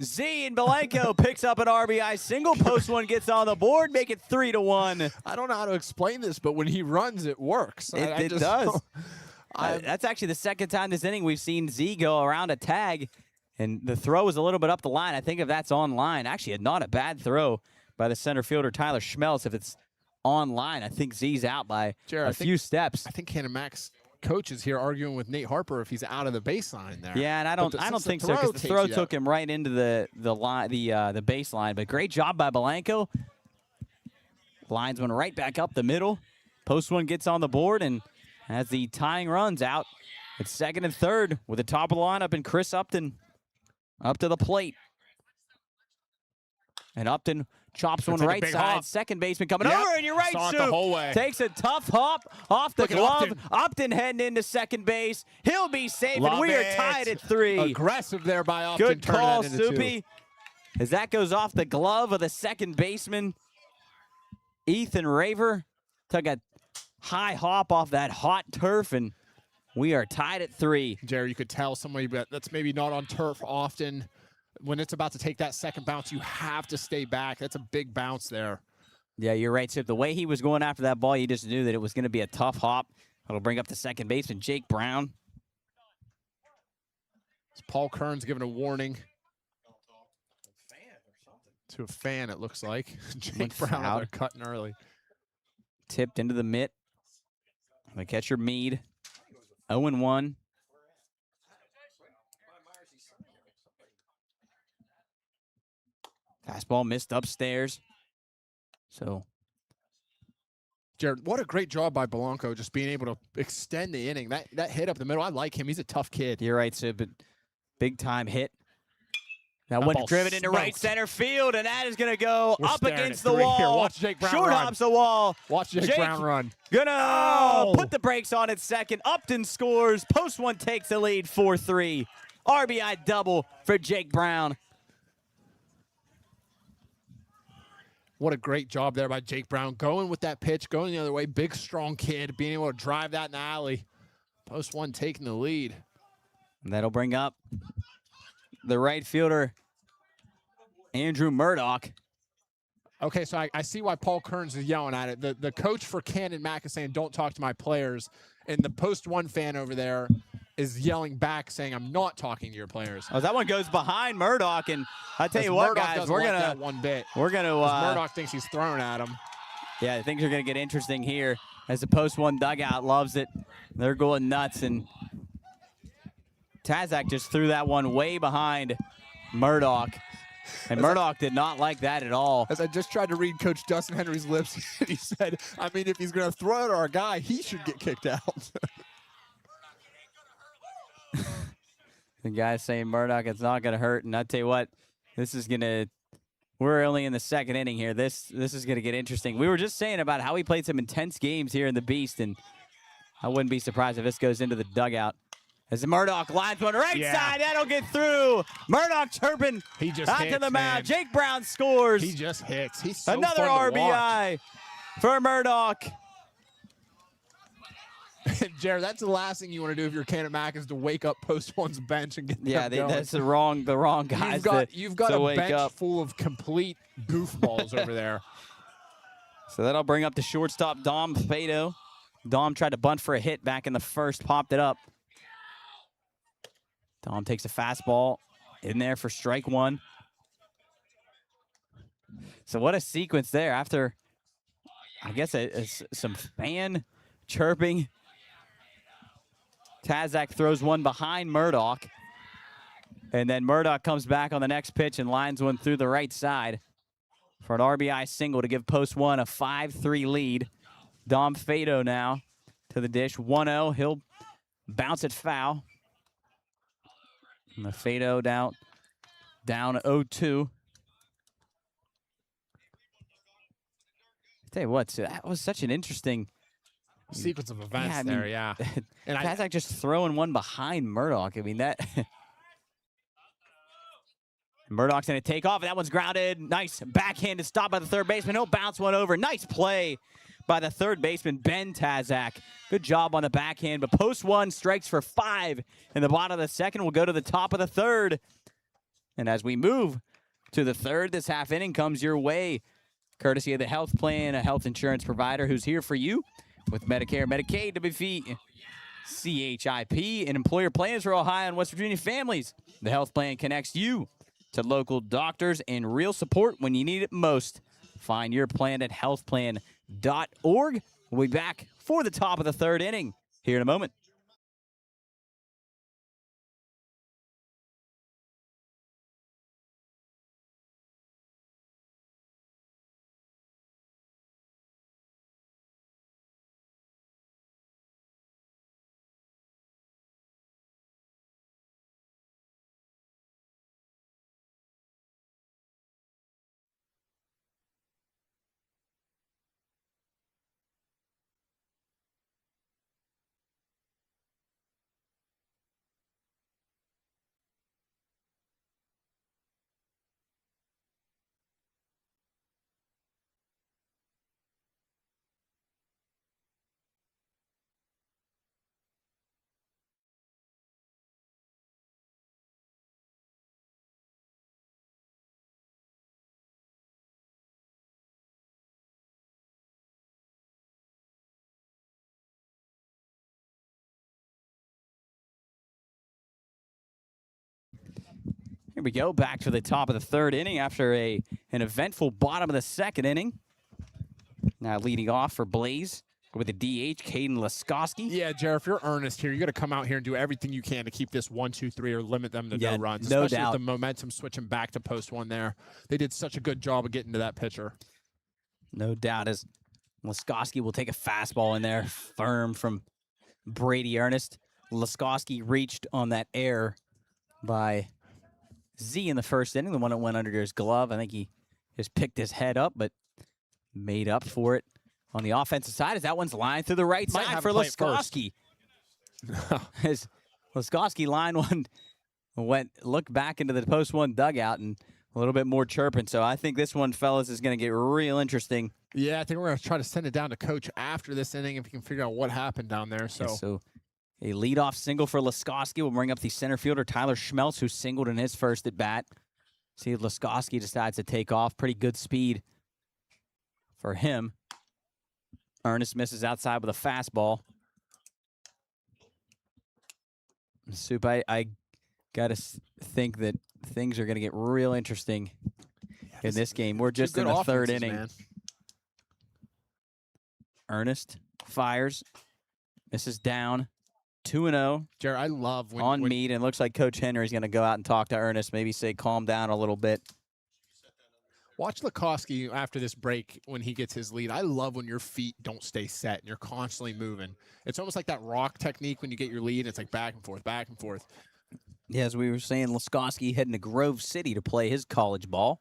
Z, and Belenko picks up an RBI single. Post one gets on the board, make it 3-1. I don't know how to explain this, but when he runs, it works. It does. That's actually the second time this inning we've seen Z go around a tag, and the throw is a little bit up the line. I think if that's on line, actually not a bad throw by the center fielder, Tyler Schmelz. If it's on line, I think Z's out by Jared, a few steps. I think Canamax coach is here arguing with Nate Harper if he's out of the baseline there. Yeah, and I don't think so, because the throw took him right into the line, the baseline. But great job by Belenko. Linesman right back up the middle. Post one gets on the board, and as the tying runs out, it's second and third with the top of the lineup and Chris Upton up to the plate. And Upton chops one Take a right big side. hop. Second baseman coming Yep. over, and you're right, Saw it Soup. the whole way. Takes a tough hop off the Look at glove. Upton. Upton heading into second base. He'll be safe, Love and we are it. tied at 3. Aggressive there by Upton. Good turning call, that into 2. Soupy. As that goes off the glove of the second baseman, Ethan Raver took a high hop off that hot turf, and we are tied at 3. Jerry, you could tell somebody that's maybe not on turf often. when it's about to take that second bounce, you have to stay back. That's a big bounce there. Yeah, you're right, Sip. The way he was going after that ball, you just knew that it was going to be a tough hop. It'll bring up the second baseman, Jake Brown. It's Paul Kearns giving a warning to a fan, it looks like. Jake Brown out there cutting early. Tipped into the mitt. The catcher, Mead. 0-1. Fastball missed upstairs. So, Jared, what a great job by Belanco, just being able to extend the inning. That hit up the middle, I like him. He's a tough kid. you're right, Sip. Big time hit. That one ball driven into right smoked. center field, and that is going to go We're up staring against at the three wall. here. Watch Jake Brown Short run. hops the wall. Watch Jake Brown run. Gonna Oh. put the brakes on at second. Upton scores. Post one takes the lead 4-3. RBI double for Jake Brown. What a great job there by Jake Brown. Going with that pitch, going the other way. Big, strong kid, being able to drive that in the alley. Post one taking the lead. And that'll bring up the right fielder, Andrew Murdoch. Okay, so I see why Paul Kearns is yelling at it. The coach for Cannon Mac is saying, don't talk to my players. And the post one fan over there is yelling back saying, I'm not talking to your players. Oh, that one goes behind Murdoch, and I tell you what, Murdoch guys, doesn't we're like gonna that one bit. Murdoch thinks he's throwing at him. Yeah, things are gonna get interesting here as the post one dugout loves it. They're going nuts, and Tazak just threw that one way behind Murdoch, and Murdoch did not like that at all. As I just tried to read Coach Dustin Henry's lips, he said, I mean, if he's going to throw it at our guy, he should get kicked out. The guy's saying Murdoch, it's not gonna hurt, and I tell you what, we're only in the second inning here. This is gonna get interesting. We were just saying about how he played some intense games here in the Beast, and I wouldn't be surprised if this goes into the dugout. As the Murdoch lines one right side, that'll get through. Murdoch chirping He just out hits, to the man. mound. Jake Brown scores. He just hits. He's so Another fun to watch. RBI for Murdoch. Jared, that's the last thing you want to do if you're Cannon Mac is to wake up post one's bench and get Yeah, them going. that's the wrong guys. You've got to a wake bench up. full of complete goofballs over there. So that'll bring up the shortstop, Dom Fado. Dom tried to bunt for a hit back in the first, popped it up. Dom takes a fastball in there for strike one. So what a sequence there after, I guess, some fan chirping. Tazak throws one behind Murdoch. And then Murdoch comes back on the next pitch and lines one through the right side for an RBI single to give post one a 5-3 lead. Dom Fado now to the dish. 1-0. He'll bounce it foul. And the Fado down 0-2. Tell you what, so that was such an interesting Sequence of events I mean, there, yeah. And Tazak just throwing one behind Murdoch. I mean, that Murdoch's going to take off, and that one's grounded. Nice backhanded stop by the third baseman. He'll bounce one over. Nice play by the third baseman, Ben Tazak. Good job on the backhand, but post one strikes for 5 in the bottom of the second. We'll go to the top of the third. And as we move to the third, this half inning comes your way, courtesy of the Health Plan, a health insurance provider who's here for you with Medicare, Medicaid, WFE, CHIP, and employer plans for Ohio and West Virginia families. The Health Plan connects you to local doctors and real support when you need it most. Find your plan at healthplan.org. We'll be back for the top of the third inning here in a moment. Here we go, back to the top of the third inning after an eventful bottom of the second inning. Now leading off for Blaze with the DH, Caden Laskowski. Yeah, Jared, if you're earnest here, you got to come out here and do everything you can to keep this 1-2-3 or limit them to Yeah, no runs. no Especially doubt. with the momentum switching back to post one there. They did such a good job of getting to that pitcher. No doubt as Laskowski will take a fastball in there, firm from Brady Ernest. Laskowski reached on that error by Z in the first inning, the one that went under his glove. I think he just picked his head up, but made up for it on the offensive side as that one's lined through the right Might side have for to play it first. Laskowski. As Laskowski line one looked back into the post one dugout and a little bit more chirping. So I think this one, fellas, is going to get real interesting. Yeah, I think we're going to try to send it down to coach after this inning if we can figure out what happened down there. So a leadoff single for Laskowski will bring up the center fielder, Tyler Schmeltz, who singled in his first at bat. See if Laskowski decides to take off. Pretty good speed for him. Ernest misses outside with a fastball. Soup, I got to think that things are going to get real interesting in this game. We're just in the third inning. Man. Ernest fires, misses down, 2-0 Jared, I love when on Mead, and looks like Coach Henry's going to go out and talk to Ernest, maybe say calm down a little bit. Watch Laskowski after this break when he gets his lead. I love when your feet don't stay set and you're constantly moving. It's almost like that rock technique when you get your lead. It's like back and forth, back and forth. Yeah, as we were saying, Laskowski heading to Grove City to play his college ball.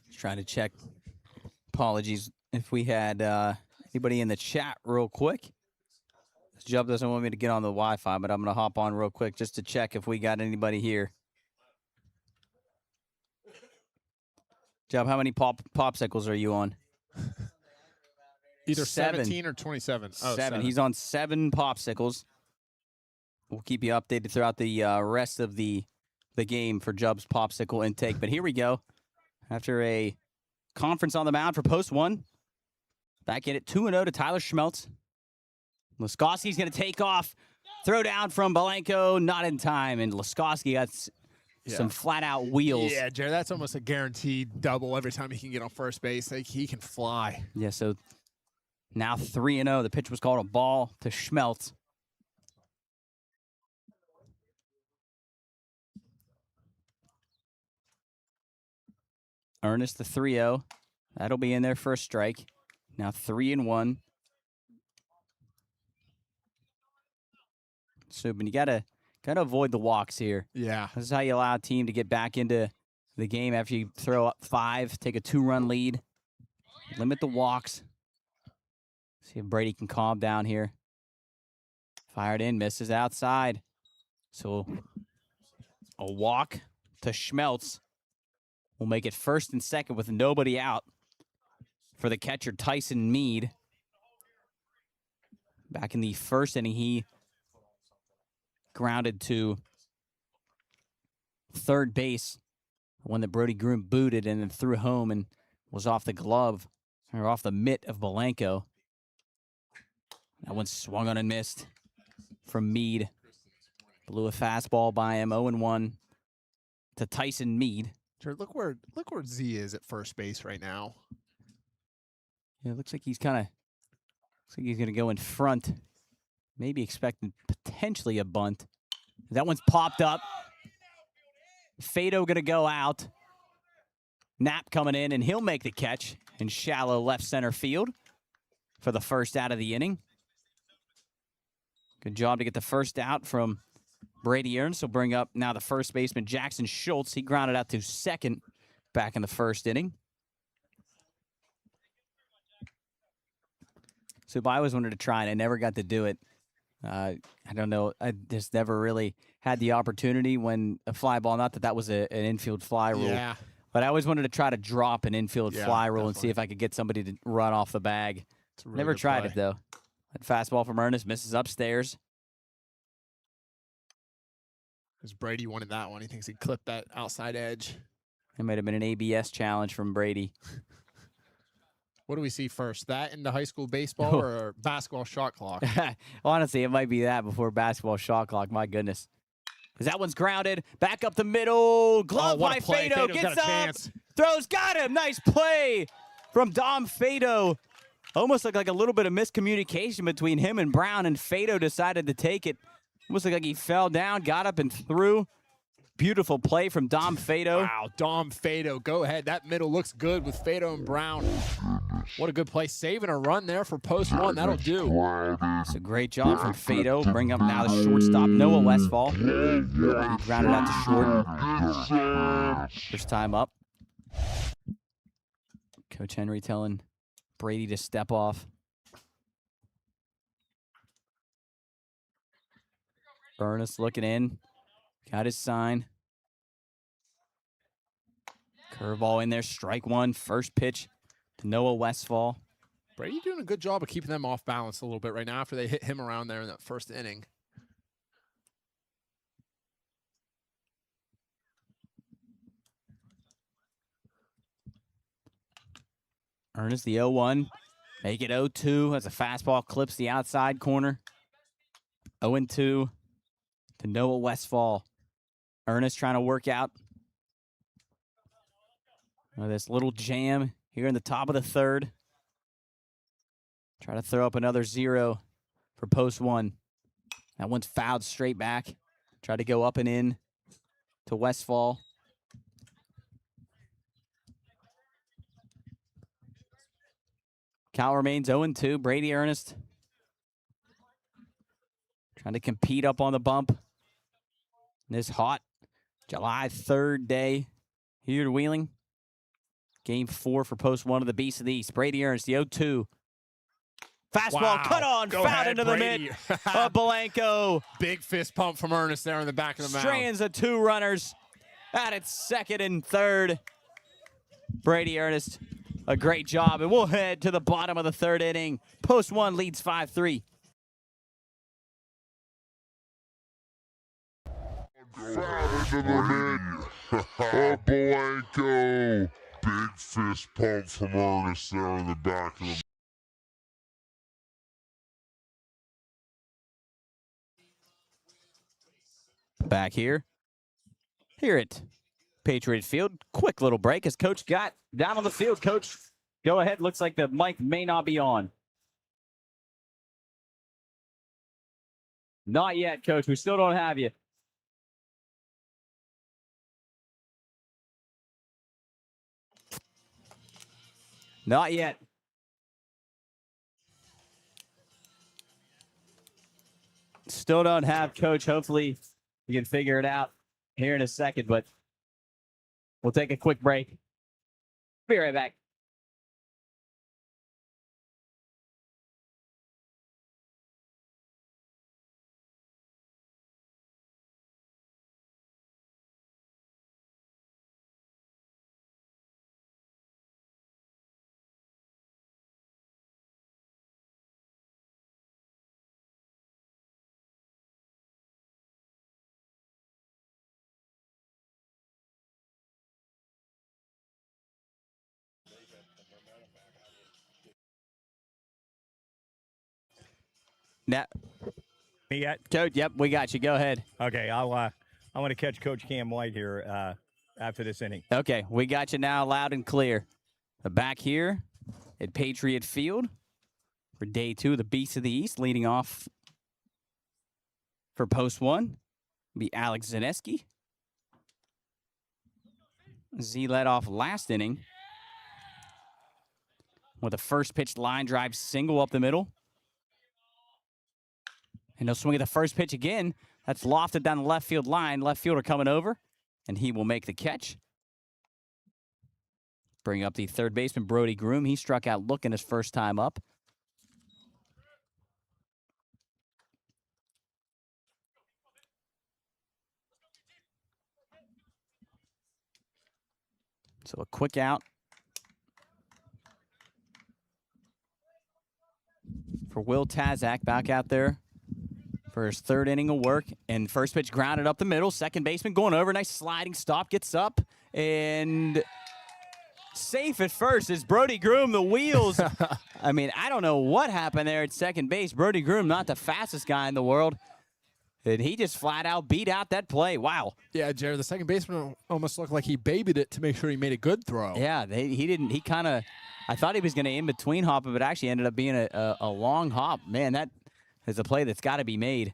Just trying to check. Apologies if we had anybody in the chat real quick. Jub doesn't want me to get on the Wi-Fi, but I'm going to hop on real quick just to check if we got anybody here. Jub, how many popsicles are you on? Either 7. 17 or 27. Oh, 7. He's on 7 popsicles. We'll keep you updated throughout the rest of the game for Jub's popsicle intake. But here we go. After a conference on the mound for post one, back in it 2-0 to Tyler Schmeltz. Laskowski's going to take off. Throw down from Belenko, not in time. And Laskowski got some flat-out wheels. Yeah, Jared, that's almost a guaranteed double every time he can get on first base. Like, he can fly. Yeah, so now 3-0. The pitch was called a ball to Schmeltz. Ernest, the 3-0. That'll be in there for a strike. Now 3-1. Subin, you gotta avoid the walks here. Yeah. This is how you allow a team to get back into the game after you throw up 5, take a 2-run lead. Limit the walks. See if Brady can calm down here. Fired in, misses outside. So a walk to Schmeltz will make it first and second with nobody out for the catcher, Tyson Mead. Back in the first inning, he grounded to third base, one that Brody Groom booted and then threw home and was off the glove, or off the mitt of Belenko. That one swung on and missed from Mead. Blew a fastball by him, 0-1 to Tyson Mead. Jared, look where Z is at first base right now. Yeah, it looks like he's going to go in front. Maybe expecting potentially a bunt. That one's popped up. Fado going to go out. Knapp coming in, and he'll make the catch in shallow left center field for the first out of the inning. Good job to get the first out from Brady Ernst. Will bring up now the first baseman, Jackson Schultz. He grounded out to second back in the first inning. So I always wanted to try, and I never got to do it. I don't know. I just never really had the opportunity when a fly ball, not that that was an infield fly rule. Yeah. But I always wanted to try to drop an infield fly rule and see definitely. if I could get somebody to run off the bag. It's a really Never good tried play. it, though. That fastball from Ernest misses upstairs. Because Brady wanted that one. He thinks he clipped that outside edge. It might have been an ABS challenge from Brady. What do we see first? That in the high school baseball or basketball shot clock? Honestly, it might be that before basketball shot clock. My goodness. Because that one's grounded. Back up the middle. Glove by Fado. Gets up. Throws. Got him. Nice play from Dom Fado. Almost looked like a little bit of miscommunication between him and Brown, and Fado decided to take it. Almost looked like he fell down, got up and threw. Beautiful play from Dom Fado. Wow, Dom Fado. Go ahead. That middle looks good with Fado and Brown. What a good play. Saving a run there for post one. That'll do. It's a great job from Fado. Bring up now the shortstop, Noah Westfall. Grounded out to short. First time up. Coach Henry telling Brady to step off. Ernest looking in. Got his sign. Curveball in there. Strike one. First pitch to Noah Westfall. Brady doing a good job of keeping them off balance a little bit right now after they hit him around there in that first inning. Ernest, the 0-1. Make it 0-2 as a fastball clips the outside corner. 0-2 to Noah Westfall. Ernest trying to work out this little jam here in the top of the third. Try to throw up another 0 for post one. That one's fouled straight back. Try to go up and in to Westfall. Count remains 0-2. Brady Ernest trying to compete up on the bump. This hot July 3rd day here to Wheeling. Game 4 for post one of the Beast of the East. Brady Ernest, the 0-2. Fastball cut on, fouled into the mid of Blanco. Big fist pump from Ernest there in the back of the mound. Strands of 2 runners at its second and third. Brady Ernest, a great job. And we'll head to the bottom of the third inning. Post one leads 5-3. Foul into the mid. Blanco. Big fist pump from Ernest there in the back of the Back here at Patriot Field. Quick little break as Coach got down on the field. Coach, go ahead. Looks like the mic may not be on. Not yet, Coach. We still don't have you. Not yet. Still don't have Coach. Hopefully you can figure it out here in a second, but we'll take a quick break. Be right back. Now, Me yet? Coach, yep, we got you. Go ahead. Okay, I want to catch Coach Cam White here after this inning. Okay, we got you now loud and clear. Back here at Patriot Field for day 2 of the Beast of the East. Leading off for post one be Alex Zaneski. Z led off last inning with a first pitch line drive single up the middle. And he'll swing at the first pitch again. That's lofted down the left field line. Left fielder coming over, and he will make the catch. Bring up the third baseman, Brody Groom. He struck out looking his first time up. So a quick out for Will Tazak back out there for his third inning of work. And first pitch grounded up the middle. Second baseman going over. Nice sliding stop. Gets up and safe at first as Brody Groom, the wheels. I mean, I don't know what happened there at second base. Brody Groom, not the fastest guy in the world. And he just flat out beat out that play. Wow. Yeah, Jared, the second baseman almost looked like he babied it to make sure he made a good throw. Yeah, he didn't. He kind of, I thought he was going to in between hop, but it actually ended up being a long hop. Man, that is a play that's got to be made.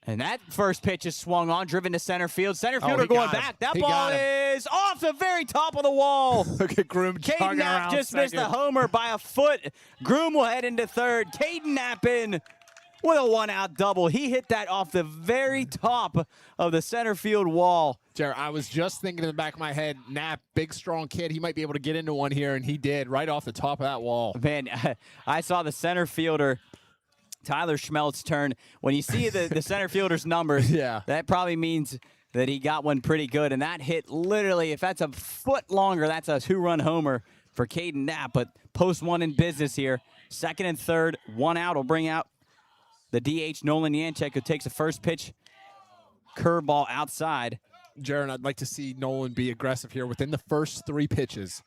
And that first pitch is swung on, driven to center field. Center fielder he going got him. back. That He ball got him. is off the very top of the wall. Look at Groom Caden jogging Knapp around just missed the second. homer by a foot. Groom will head into third. Caden Knapp in with a one-out double. He hit that off the very top of the center field wall. Jared, I was just thinking in the back of my head, Knapp, big, strong kid. He might be able to get into one here, and he did right off the top of that wall. Man, I saw the center fielder, Tyler Schmelt's turn. When you see the center fielder's numbers, Yeah. that probably means that he got one pretty good. And that hit literally, if that's a foot longer, that's a two-run homer for Caden Knapp. But post one in business here. Second and third, one out will bring out the DH, Nolan Yanchek, who takes the first pitch. Curveball outside. Jared, I'd like to see Nolan be aggressive here within the first 3 pitches.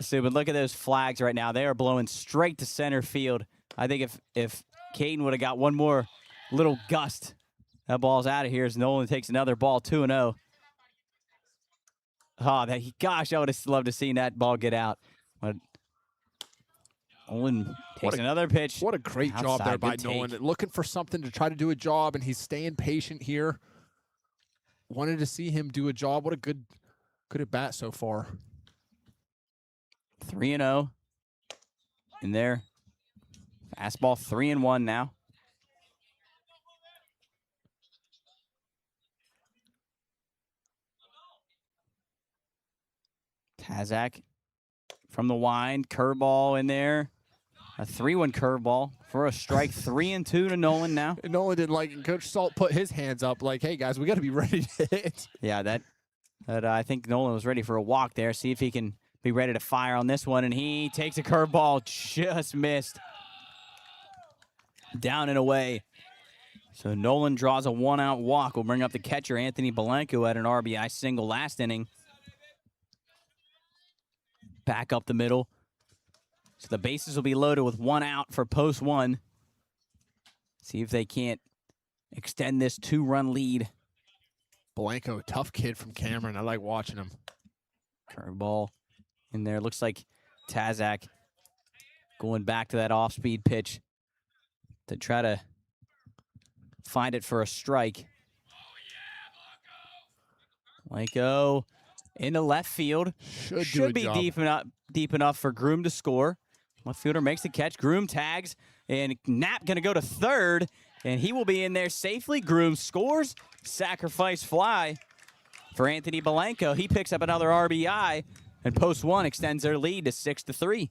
So, but look at those flags right now. They are blowing straight to center field. I think if Caden would have got one more little gust, that ball's out of here as Nolan takes another ball, 2-0. Oh, gosh, I would have loved to see that ball get out. But Nolan takes another pitch. What a great job there Outside, by good take. Nolan. Looking for something to try to do a job, and he's staying patient here. Wanted to see him do a job. What a good at bat so far. 3-0 in there. Fastball 3-1 now. Tazak from the wind, curveball in there. A 3-1 curveball for a strike. 3-2 to Nolan now. And Nolan didn't like it. Coach Salt put his hands up like, hey, guys, we got to be ready to hit. Yeah, that I think Nolan was ready for a walk there. See if he can be ready to fire on this one. And he takes a curveball, just missed. Down and away. So Nolan draws a one-out walk. We'll bring up the catcher, Anthony Belenko, at an RBI single last inning. Back up the middle. So the bases will be loaded with one out for post one. See if they can't extend this 2-run lead. Blanco, tough kid from Cameron. I like watching him. Curveball in there. Looks like Tazak going back to that off-speed pitch to try to find it for a strike. Blanco into left field. Should be deep enough for Groom to score. Left fielder makes the catch. Groom tags, and Knapp going to go to third, and he will be in there safely. Groom scores. Sacrifice fly for Anthony Belenko. He picks up another RBI, and post one extends their lead to 6-3.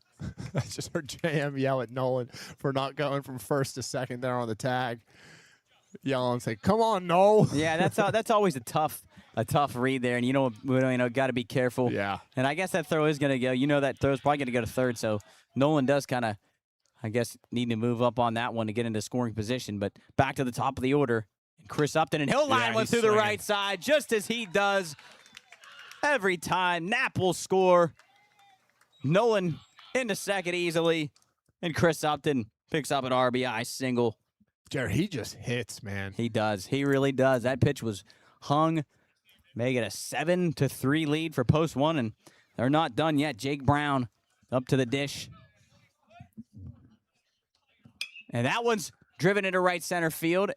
I just heard JM yell at Nolan for not going from first to second there on the tag. Yell and say, "Come on, Noel." Yeah, that's always a tough read there, and you know, got to be careful. Yeah. And I guess that throw is going to go. You know, that throw's probably going to go to third, so Nolan does kind of, I guess, need to move up on that one to get into scoring position. But back to the top of the order, Chris Upton, and he'll line one he's through the swinging. right side, just as he does every time. Knapp will score. Nolan into second easily, and Chris Upton picks up an RBI single. Jared, he just hits, man. He does. He really does. That pitch was hung. Make it a 7-3 lead for post one, and they're not done yet. Jake Brown up to the dish. And that one's driven into right center field.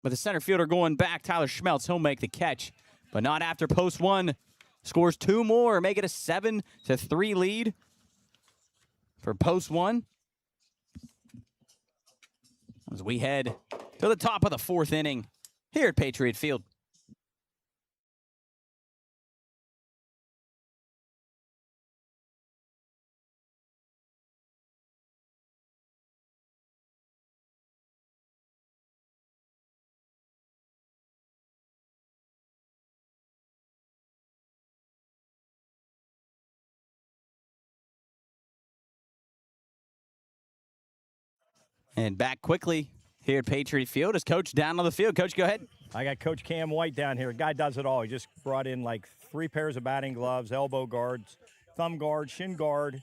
But the center fielder going back, Tyler Schmeltz, he'll make the catch. But not after post one. Scores 2 more, make it a 7-3 lead for post one. As we head to the top of the 4th inning here at Patriot Field. And back quickly here at Patriot Field is Coach down on the field. Coach, go ahead. I got Coach Cam White down here. Guy does it all. He just brought in like 3 pairs of batting gloves, elbow guards, thumb guard, shin guard,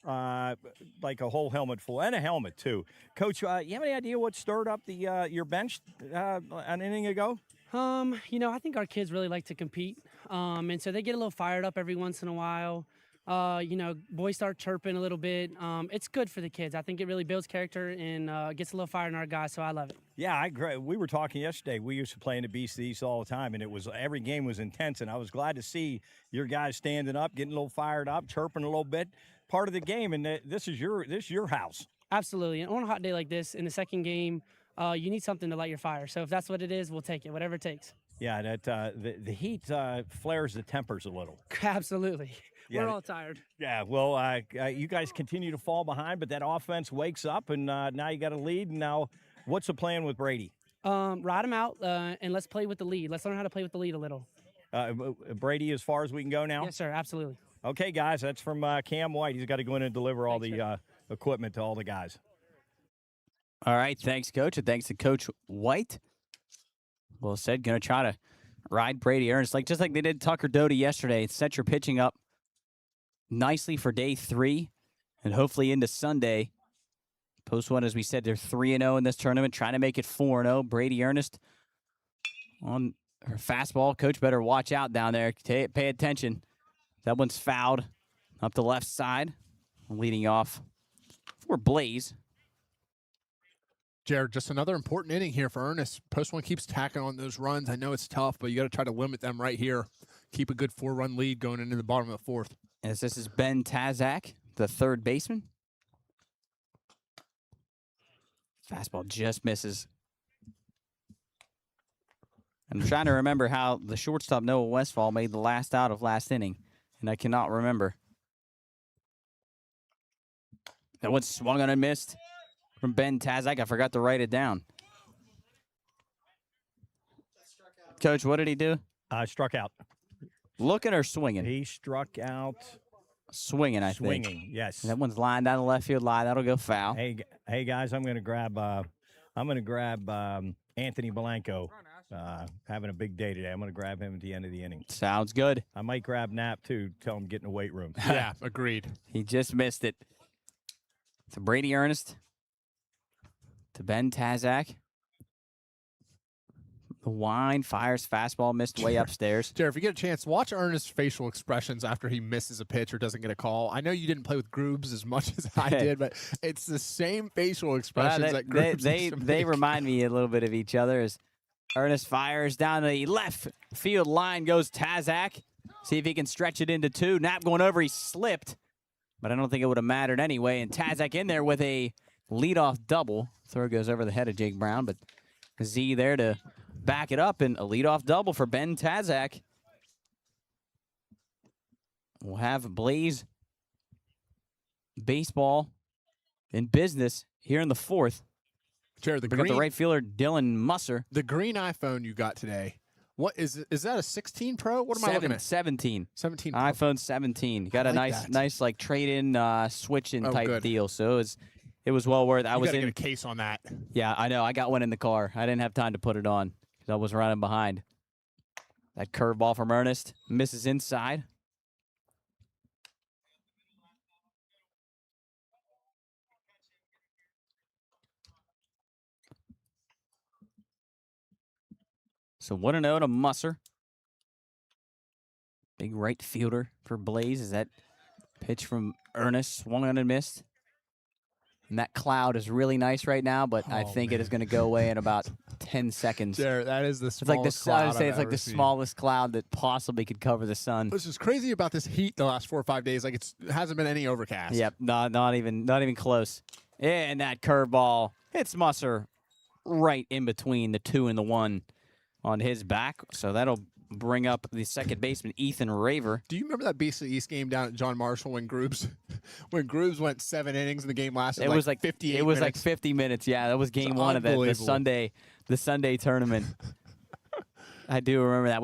like a whole helmet full, and a helmet too. Coach, you have any idea what stirred up the your bench an inning ago? I think our kids really like to compete, and so they get a little fired up every once in a while. Boys start chirping a little bit. It's good for the kids. I think it really builds character and gets a little fire in our guys, so I love it. Yeah, I agree. We were talking yesterday. We used to play in the BC East all the time, and every game was intense, and I was glad to see your guys standing up, getting a little fired up, chirping a little bit. Part of the game, and this is your house. Absolutely. And on a hot day like this, in the second game, you need something to light your fire. So if that's what it is, we'll take it, whatever it takes. Yeah, that the heat flares the tempers a little. Absolutely. Yeah. We're all tired. Yeah, well, you guys continue to fall behind, but that offense wakes up, and now you got a lead. And now, what's the plan with Brady? Ride him out, and let's play with the lead. Let's learn how to play with the lead a little. Brady, as far as we can go now? Yes, sir, absolutely. Okay, guys, that's from Cam White. He's got to go in and deliver all the equipment to all the guys. All right, thanks, Coach, and thanks to Coach White. Well said, going to try to ride Brady Ernest, just like they did Tucker Doty yesterday. Set your pitching up nicely for day 3 and hopefully into Sunday. Post 1, as we said, they're 3-0 in this tournament, trying to make it 4-0. Brady Ernest on her fastball. Coach better watch out down there. Pay attention. That one's fouled up the left side. Leading off for Blaze. Jared, just another important inning here for Ernest. Post 1 keeps tacking on those runs. I know it's tough, but you got to try to limit them right here. Keep a good 4-run lead going into the bottom of the 4th. As this is Ben Tazak, the third baseman. Fastball just misses. I'm trying to remember how the shortstop Noah Westfall made the last out of last inning, and I cannot remember. That one swung on and missed from Ben Tazak. I forgot to write it down. Coach, what did he do? Struck out. Looking or swinging? He struck out. Swinging, I think. Swinging, yes. That one's lined down the left field line. That'll go foul. Hey guys, I'm gonna grab Anthony Blanco. Having a big day today. I'm gonna grab him at the end of the inning. Sounds good. I might grab Knapp too. Tell him to get in the weight room. Yeah, agreed. He just missed it. To Brady Ernest. To Ben Tazak. The wine fires fastball missed way upstairs. Jared, if you get a chance, watch Ernest's facial expressions after he misses a pitch or doesn't get a call. I know you didn't play with Groobs as much as I did, but it's the same facial expressions that Groobs they remind me a little bit of each other. As Ernest fires down the left field line goes Tazak. See if he can stretch it into 2. Knapp going over, he slipped, but I don't think it would have mattered anyway. And Tazak in there with a leadoff double. Throw goes over the head of Jake Brown, but Z there to back it up, and a leadoff double for Ben Tazak. We'll have Blaze baseball in business here in the 4th. Jared, We got the right fielder, Dylan Musser. the green iPhone you got today. What is that a 16 Pro? What am I looking at? 17. 17 Pro. iPhone 17. Got a like that. nice like trade-in, switch-in Oh, type good. deal. So it was well worth it. I You was gotta in. get a case on that. Yeah, I know. I got one in the car. I didn't have time to put it on because I was running behind. That curveball from Ernest misses inside. So 1-0 to Musser. Big right fielder for Blaze. Is that pitch from Ernest swung on and missed? And that cloud is really nice right now, but I Oh, think it man. is going to go away in about 10 seconds. Jared, that is the It's like smallest I would cloud say I've it's like ever the seen. smallest cloud that possibly could cover the sun. What's just crazy about this heat the last 4 or 5 days, like it hasn't been any overcast. Yep, not even close. And that curveball hits Musser right in between the 2 and the 1 on his back. So that'll bring up the second baseman, Ethan Raver. Do you remember that BC East game down at John Marshall when Groobs went 7 innings and the game lasted It was like 58 It was like minutes? 50 minutes. Yeah, that was game It's 1 of the unbelievable. Sunday tournament. I do remember that.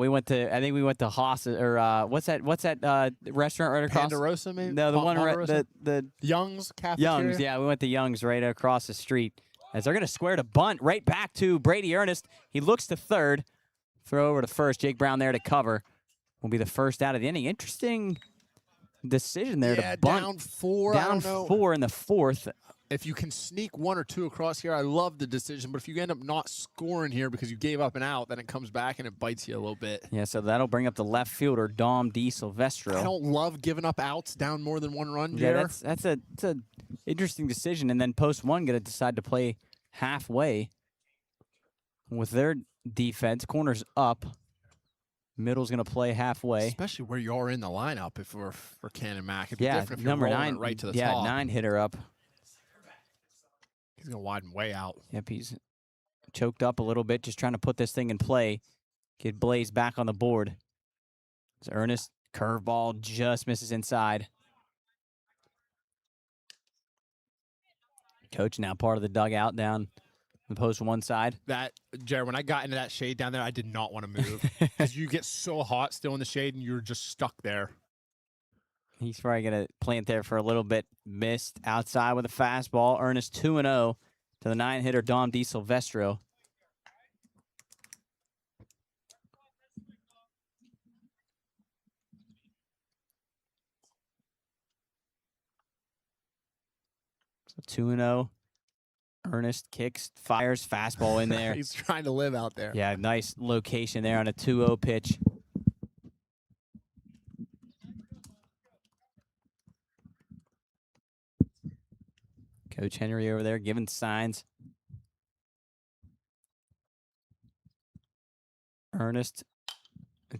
I think we went to Haas or what's that restaurant right across? Ponderosa, maybe? No, the one Ponderosa? the Young's Cafeteria? Young's. Yeah, we went to Young's right across the street. as they're going to square to bunt right back to Brady Ernest. He looks to third. Throw over to first. Jake Brown there to cover. Will be the first out of the inning. Interesting decision there to bunt. Down 4. I Down don't know 4 in the fourth. if you can sneak 1 or 2 across here. I love the decision, but if you end up not scoring here because you gave up an out, then it comes back and it bites you a little bit. Yeah, so that'll bring up the left fielder, Dom DiSilvestro. I don't love giving up outs down more than 1 run, Yeah, Jer. that's a interesting decision. And then post one going to decide to play halfway with their defense. Corners up. Middle's going to play halfway. Especially where you are in the lineup if we're for Cannon Mac. It'd be Yeah, different if you're number rolling 9 it right to the yeah, top. 9 hitter up. He's going to widen way out. Yep, he's choked up a little bit, just trying to put this thing in play. Get Blaze back on the board. It's Ernest, curveball, just misses inside. Coach now part of the dugout down the post one side. That, Jared, when I got into that shade down there, I did not want to move because you get so hot still in the shade and you're just stuck there. He's probably going to plant there for a little bit. Missed outside with a fastball. Ernest 2-0 to the 9 hitter, Dom DiSilvestro. So 2-0. Ernest kicks, fires, fastball in there. He's trying to live out there. Yeah, nice location there on a 2-0 pitch. Coach Henry over there giving signs. Ernest,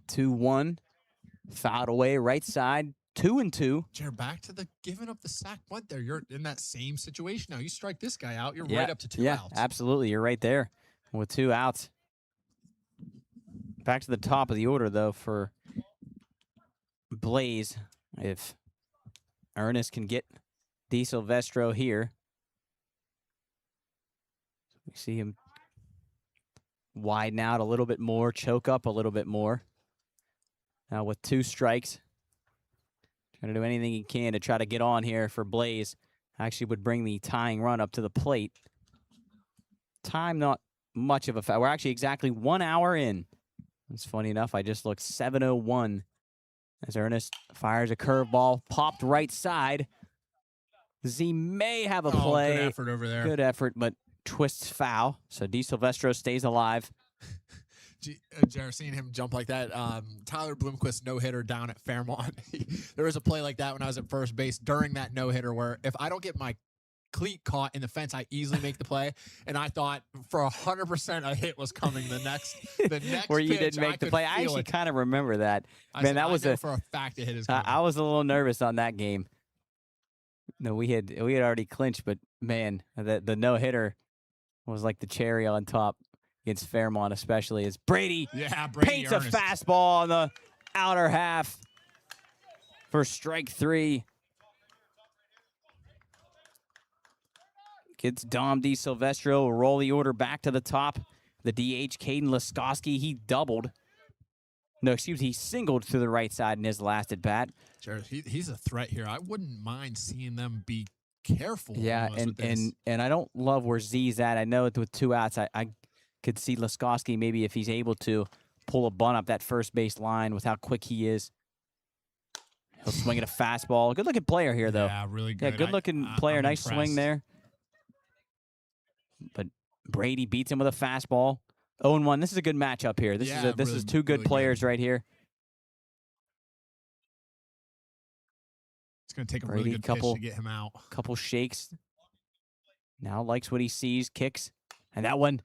2-1. Fouled away, right side, 2-2. Jared, back to the giving up the sack bunt there. You're in that same situation now. You strike this guy out, you're Yeah, right up to 2 yeah, outs. absolutely. You're right there with 2 outs. Back to the top of the order, though, for Blaze. If Ernest can get DiSilvestro here. We see him widen out a little bit more, choke up a little bit more. Now with 2 strikes. Trying to do anything he can to try to get on here for Blaze. Actually would bring the tying run up to the plate. Time not much of a foul. We're actually exactly 1 hour in. It's funny enough, I just looked 7:01 as Ernest fires a curveball, popped right side. Z may have a play. Good effort over there. Good effort, but twists foul. So DiSilvestro stays alive. Jared, seeing him jump like that, Tyler Bloomquist no-hitter down at Fairmont. There was a play like that when I was at first base during that no-hitter where if I don't get my cleat caught in the fence, I easily make the play. And I thought for 100% a hit was coming the next where you pitch, didn't make the could play. I feel actually it. kind of remember that. I Man, said, that I was know a for a fact a hit is coming. I was a little nervous on that game. No, we had already clinched, but man, the no-hitter was like the cherry on top against Fairmont, especially as Brady paints Ernest. a fastball on the outer half for strike 3. Gets Dom DiSilvestro, will roll the order back to the top. The DH, Caden Laskowski, he doubled. No, excuse me, he singled to the right side in his last at bat. Jared, he's a threat here. I wouldn't mind seeing them be careful. Yeah, almost with this. and I don't love where Z's at. I know with 2 outs, I could see Laskowski maybe if he's able to pull a bunt up that first base line with how quick he is. He'll swing at a fastball. Good looking player here, though. Yeah, really good. Yeah, good looking player. I'm Nice swing impressed. there. But Brady beats him with a fastball. 0-1. This is a good matchup here. This Yeah, is really, 2 good really good. players right here. It's going to take a Brady, really good couple- pitch to get him out. Couple shakes. Now likes what he sees. Kicks. And that one,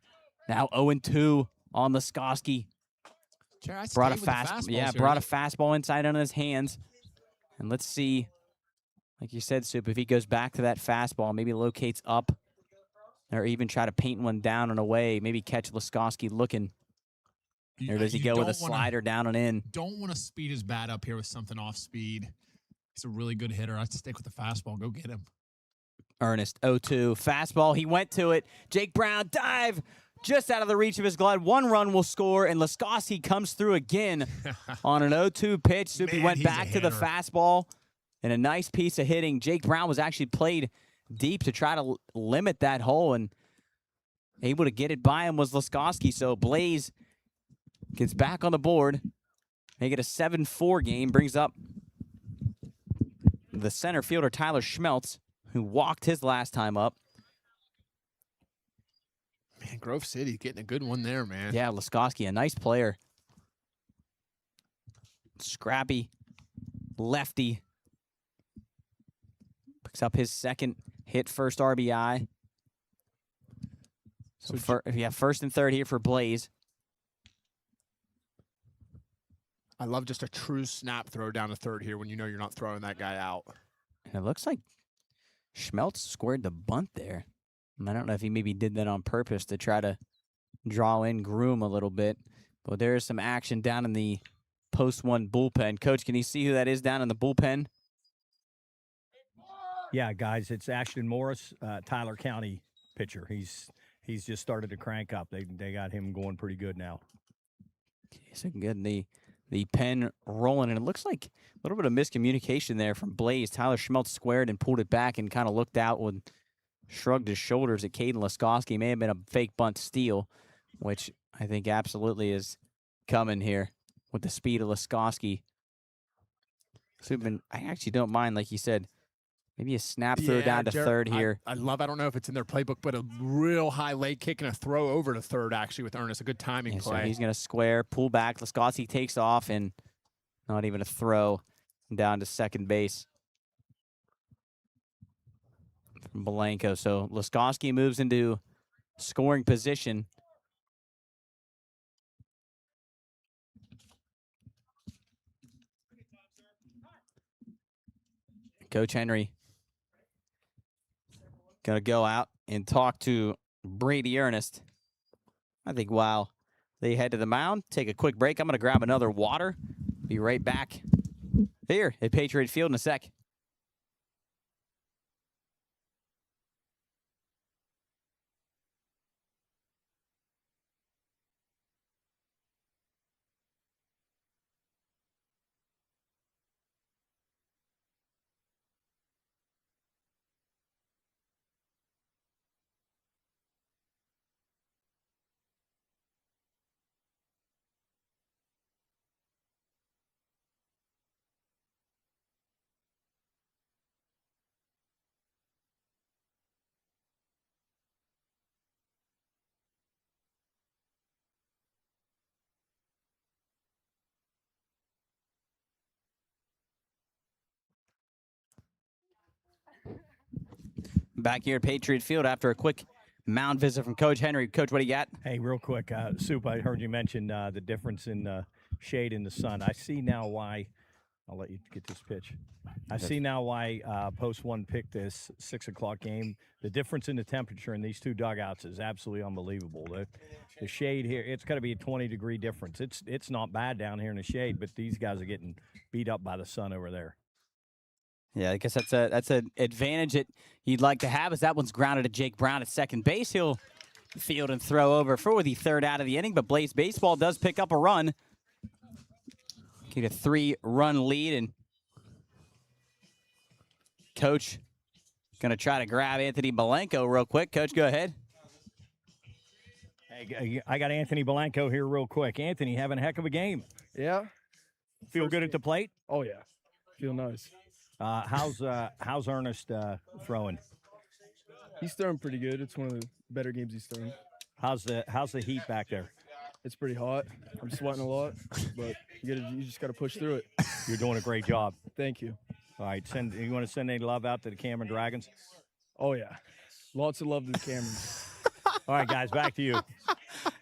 now 0-2 on Laskowski. Jared, I'd Brought a stay with the fast, fastballs yeah, here. brought a fastball inside on his hands. And let's see, like you said, Soup, if he goes back to that fastball, maybe locates up, or even try to paint one down and away, maybe catch Laskowski looking. Or does he You go with a don't wanna- slider down and in? Don't want to speed his bat up here with something off speed. He's a really good hitter. I'd stick with the fastball. Go get him. Ernest, 0-2, fastball. He went to it. Jake Brown, dive, just out of the reach of his glove. 1 run will score, and Laskowski comes through again on an 0-2 pitch. Soupy Man, went he's a back to the hitter. fastball, and a nice piece of hitting. Jake Brown was actually played deep to try to limit that hole, and able to get it by him was Laskowski. So Blaze gets back on the board. Make it a 7-4 game. Brings up the center fielder, Tyler Schmeltz, who walked his last time up. Man, Grove City getting a good one there, man. Yeah, Laskowski, a nice player. Scrappy, lefty. Picks up his second hit, first RBI. So first and third here for Blaze. I love just a true snap throw down the third here when you know you're not throwing that guy out. And it looks like Schmeltz squared the bunt there. I don't know if he maybe did that on purpose to try to draw in Groom a little bit. But there is some action down in the post one bullpen. Coach, can you see who that is down in the bullpen? Yeah, guys, it's Ashton Morris, Tyler County pitcher. He's just started to crank up. They got him going pretty good now. So good. The pen rolling, and it looks like a little bit of miscommunication there from Blaze. Tyler Schmeltz squared and pulled it back and kind of looked out and shrugged his shoulders at Caden Laskowski. May have been a fake bunt steal, which I think absolutely is coming here with the speed of Laskowski. I actually don't mind, like you said, maybe a snap throw down to third here. I don't know if it's in their playbook, but a real high leg kick and a throw over to third actually with Ernest. A good timing So play. he's going to square, pull back. Laskowski takes off, and not even a throw down to second base from Blanco. So Laskowski moves into scoring position. Coach Henry going to go out and talk to Brady Ernest. I think while they head to the mound, take a quick break. I'm going to grab another water. Be right back here at Patriot Field in a sec. Back here at Patriot Field after a quick mound visit from Coach Henry. Coach, what do you got? Hey, real quick, Soup, I heard you mention the difference in shade in the sun. I see now why. I'll let you get this pitch. I see now why Post One picked this 6 o'clock game. The difference in the temperature in these two dugouts is absolutely unbelievable. The shade here, it's got to be a 20-degree difference. It's not bad down here in the shade, but these guys are getting beat up by the sun over there. Yeah, I guess that's an advantage that you'd like to have, as that one's grounded to Jake Brown at second base. He'll field and throw over for the third out of the inning, but Blaze Baseball does pick up a run. Get a 3-run lead, and Coach going to try to grab Anthony Belenko real quick. Coach, go ahead. Hey, I got Anthony Belenko here real quick. Anthony having a heck of a game. Yeah. Feel good at the plate? Oh yeah. Feel nice. How's Ernest throwing? He's throwing pretty good. It's one of the better games he's thrown. How's the heat back there? It's pretty hot. I'm sweating a lot, but you just got to push through it. You're doing a great job. Thank you. All right, you want to send any love out to the Cameron Dragons? Oh yeah. Lots of love to the Camerons. All right, guys, back to you.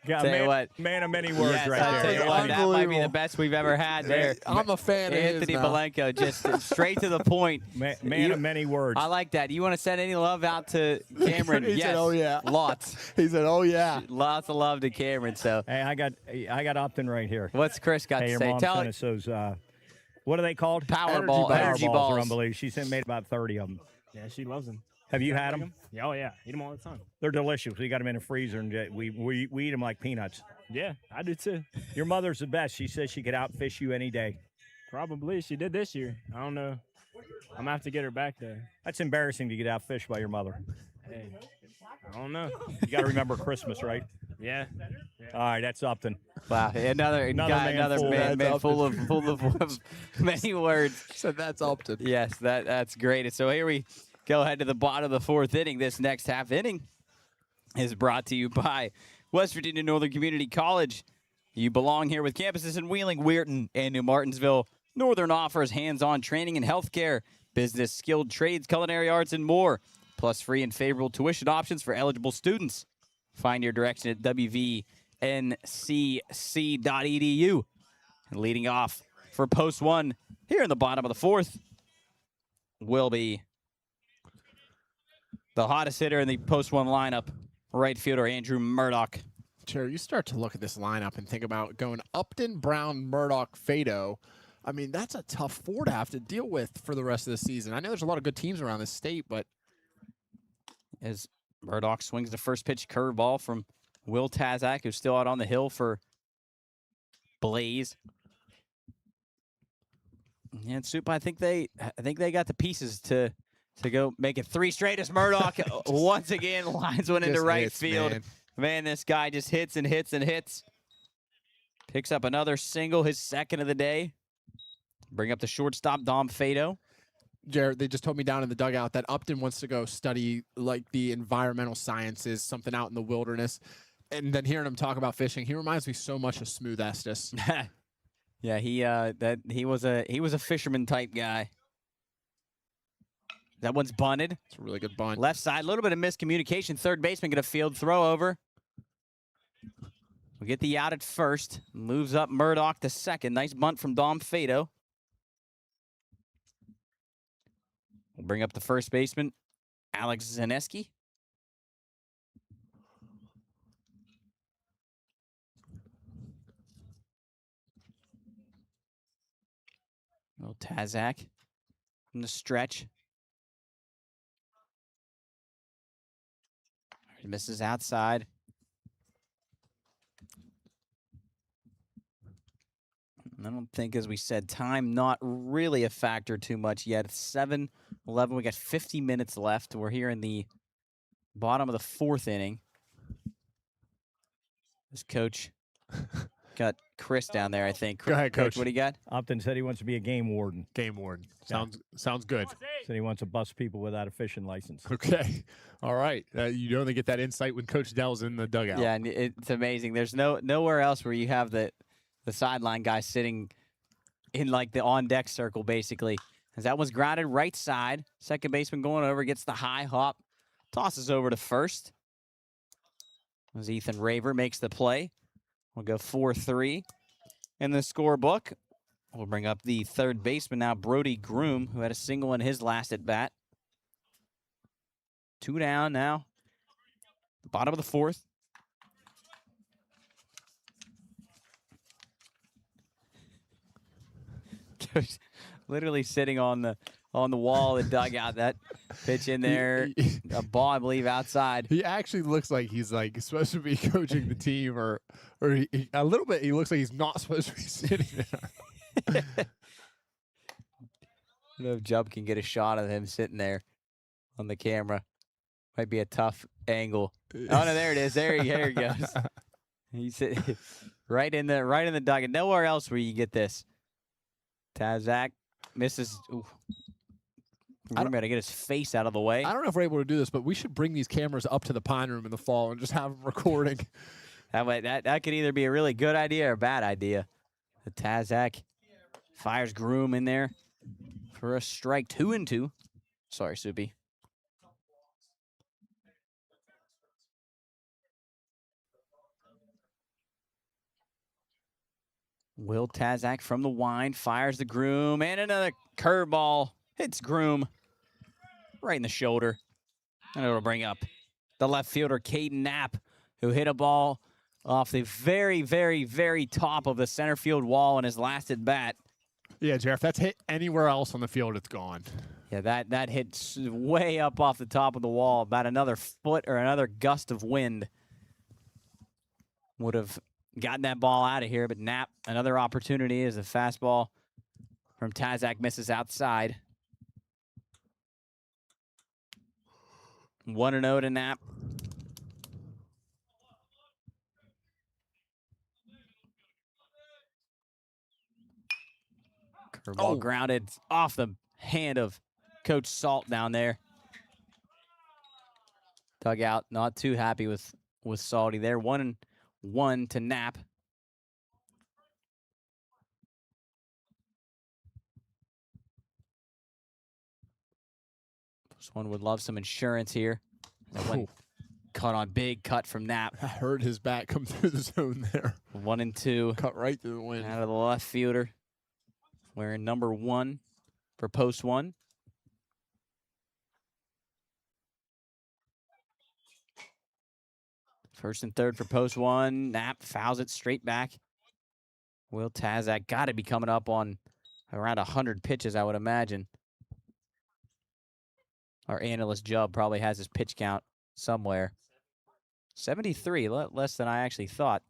Yeah, Tell you what. Man of many words Yes, right I'll there. tell you what, that might be the best we've ever had there. I'm a fan of Anthony his now. Belenko, just straight to the point. Man of many words. I like that. You want to send any love out to Cameron? He Yes. said, "Oh, yeah." Lots. He said, "Oh yeah." Lots of love to Cameron. So Hey, I got Upton right here. what's Chris got Hey, to your say? mom Tell sent it. us those. What are they called? Powerball, energy Powerballs balls. are unbelievable. She made about 30 of them. Yeah, she loves them. Have you had them? Yeah, oh yeah, eat them all the time. They're delicious. We got them in the freezer, and we eat them like peanuts. Yeah, I do too. Your mother's the best. She says she could outfish you any day. Probably. She did this year. I don't know. I'm gonna have to get her back there. That's embarrassing to get outfished by your mother. Hey, I don't know. You got to remember Christmas, right? Yeah. All right, that's Upton. Wow, another guy, man another full. man, That's full of many words. So that's Upton. Yes, that's great. So here we go ahead to the bottom of the fourth inning. This next half inning is brought to you by West Virginia Northern Community College. You belong here with campuses in Wheeling, Weirton, and New Martinsville. Northern offers hands-on training in healthcare, business, skilled trades, culinary arts, and more, plus free and favorable tuition options for eligible students. Find your direction at wvncc.edu. And leading off for post one here in the bottom of the fourth will be the hottest hitter in the post one lineup, right fielder Andrew Murdoch. Jerry, you start to look at this lineup and think about going Upton, Brown, Murdoch, Fado. I mean, that's a tough four to have to deal with for the rest of the season. I know there's a lot of good teams around the state, but As Murdoch swings the first pitch curveball from Will Tazak, who's still out on the hill for Blaze. And Soup, I think they got the pieces to go make it three straight as Murdoch once again lines one into just right hits, field. man. Man, this guy just hits and hits and hits. Picks up another single, his second of the day. Bring up the shortstop, Dom Fado. Jared, they just told me down in the dugout that Upton wants to go study like the environmental sciences, something out in the wilderness. And then hearing him talk about fishing, he reminds me so much of Smooth Estes. Yeah, he was a fisherman type guy. That one's bunted. It's a really good bunt. Left side, a little bit of miscommunication. Third baseman get a field throw over. We get the out at first. Moves up Murdoch to second. Nice bunt from Dom Fado. We'll bring up the first baseman, Alex Zaneski. Little Tazak from the stretch. He misses outside. I don't think, as we said, time not really a factor too much yet. It's 7-11. We got 50 minutes left. We're here in the bottom of the fourth inning. This coach got Chris down there, I think. Go ahead, Coach. What do you got? Upton said he wants to be a game warden. Game warden. Yeah. Sounds good. Said he wants to bust people without a fishing license. Okay. All right. You only get that insight when Coach Dell's in the dugout. Yeah, and it's amazing. There's nowhere else where you have the sideline guy sitting in like the on-deck circle, basically. As that one's grounded right side. Second baseman going over, gets the high hop. Tosses over to first. As Ethan Raver makes the play. We'll go 4-3 in the scorebook. We'll bring up the third baseman now, Brody Groom, who had a single in his last at-bat. 2 down now. Bottom of the fourth. Literally sitting on the wall of the dugout. That pitch in there, a ball, I believe, outside. He actually looks like he's like supposed to be coaching the team, or a little bit. He looks like he's not supposed to be sitting there. I don't know if Jump can get a shot of him sitting there on the camera. Might be a tough angle. Oh no, there it is. There he goes. He's right in the dugout. Nowhere else where you get this. Tazak misses. I'm going to get his face out of the way. I don't know if we're able to do this, but we should bring these cameras up to the Pine Room in the fall and just have them recording. That could either be a really good idea or a bad idea. The Tazak fires Groom in there for a strike. 2-2. Sorry, Soupy. Will Tazak from the wind fires the Groom, and another curveball hits Groom right in the shoulder. And it'll bring up the left fielder, Caden Knapp, who hit a ball off the very, very, very top of the center field wall in his last at bat. Yeah, Jeff, if that's hit anywhere else on the field, it's gone. Yeah, that hit way up off the top of the wall, about another foot or another gust of wind would have gotten that ball out of here. But Knapp, another opportunity as a fastball from Tazak misses outside. 1-0 to Knapp. Ball Oh. grounded off the hand of Coach Salt down there. Dugout not too happy with Salty there. 1-1 to Knapp. This one would love some insurance here. That one caught on big cut from Knapp. I heard his bat come through the zone there. 1-2 Cut right through the wind. out of the left fielder. Wearing number 1 for post 1. First and third for post 1. Knapp fouls it straight back. Will Tazak got to be coming up on around 100 pitches, I would imagine. Our analyst Jubb probably has his pitch count somewhere. 73, less than I actually thought.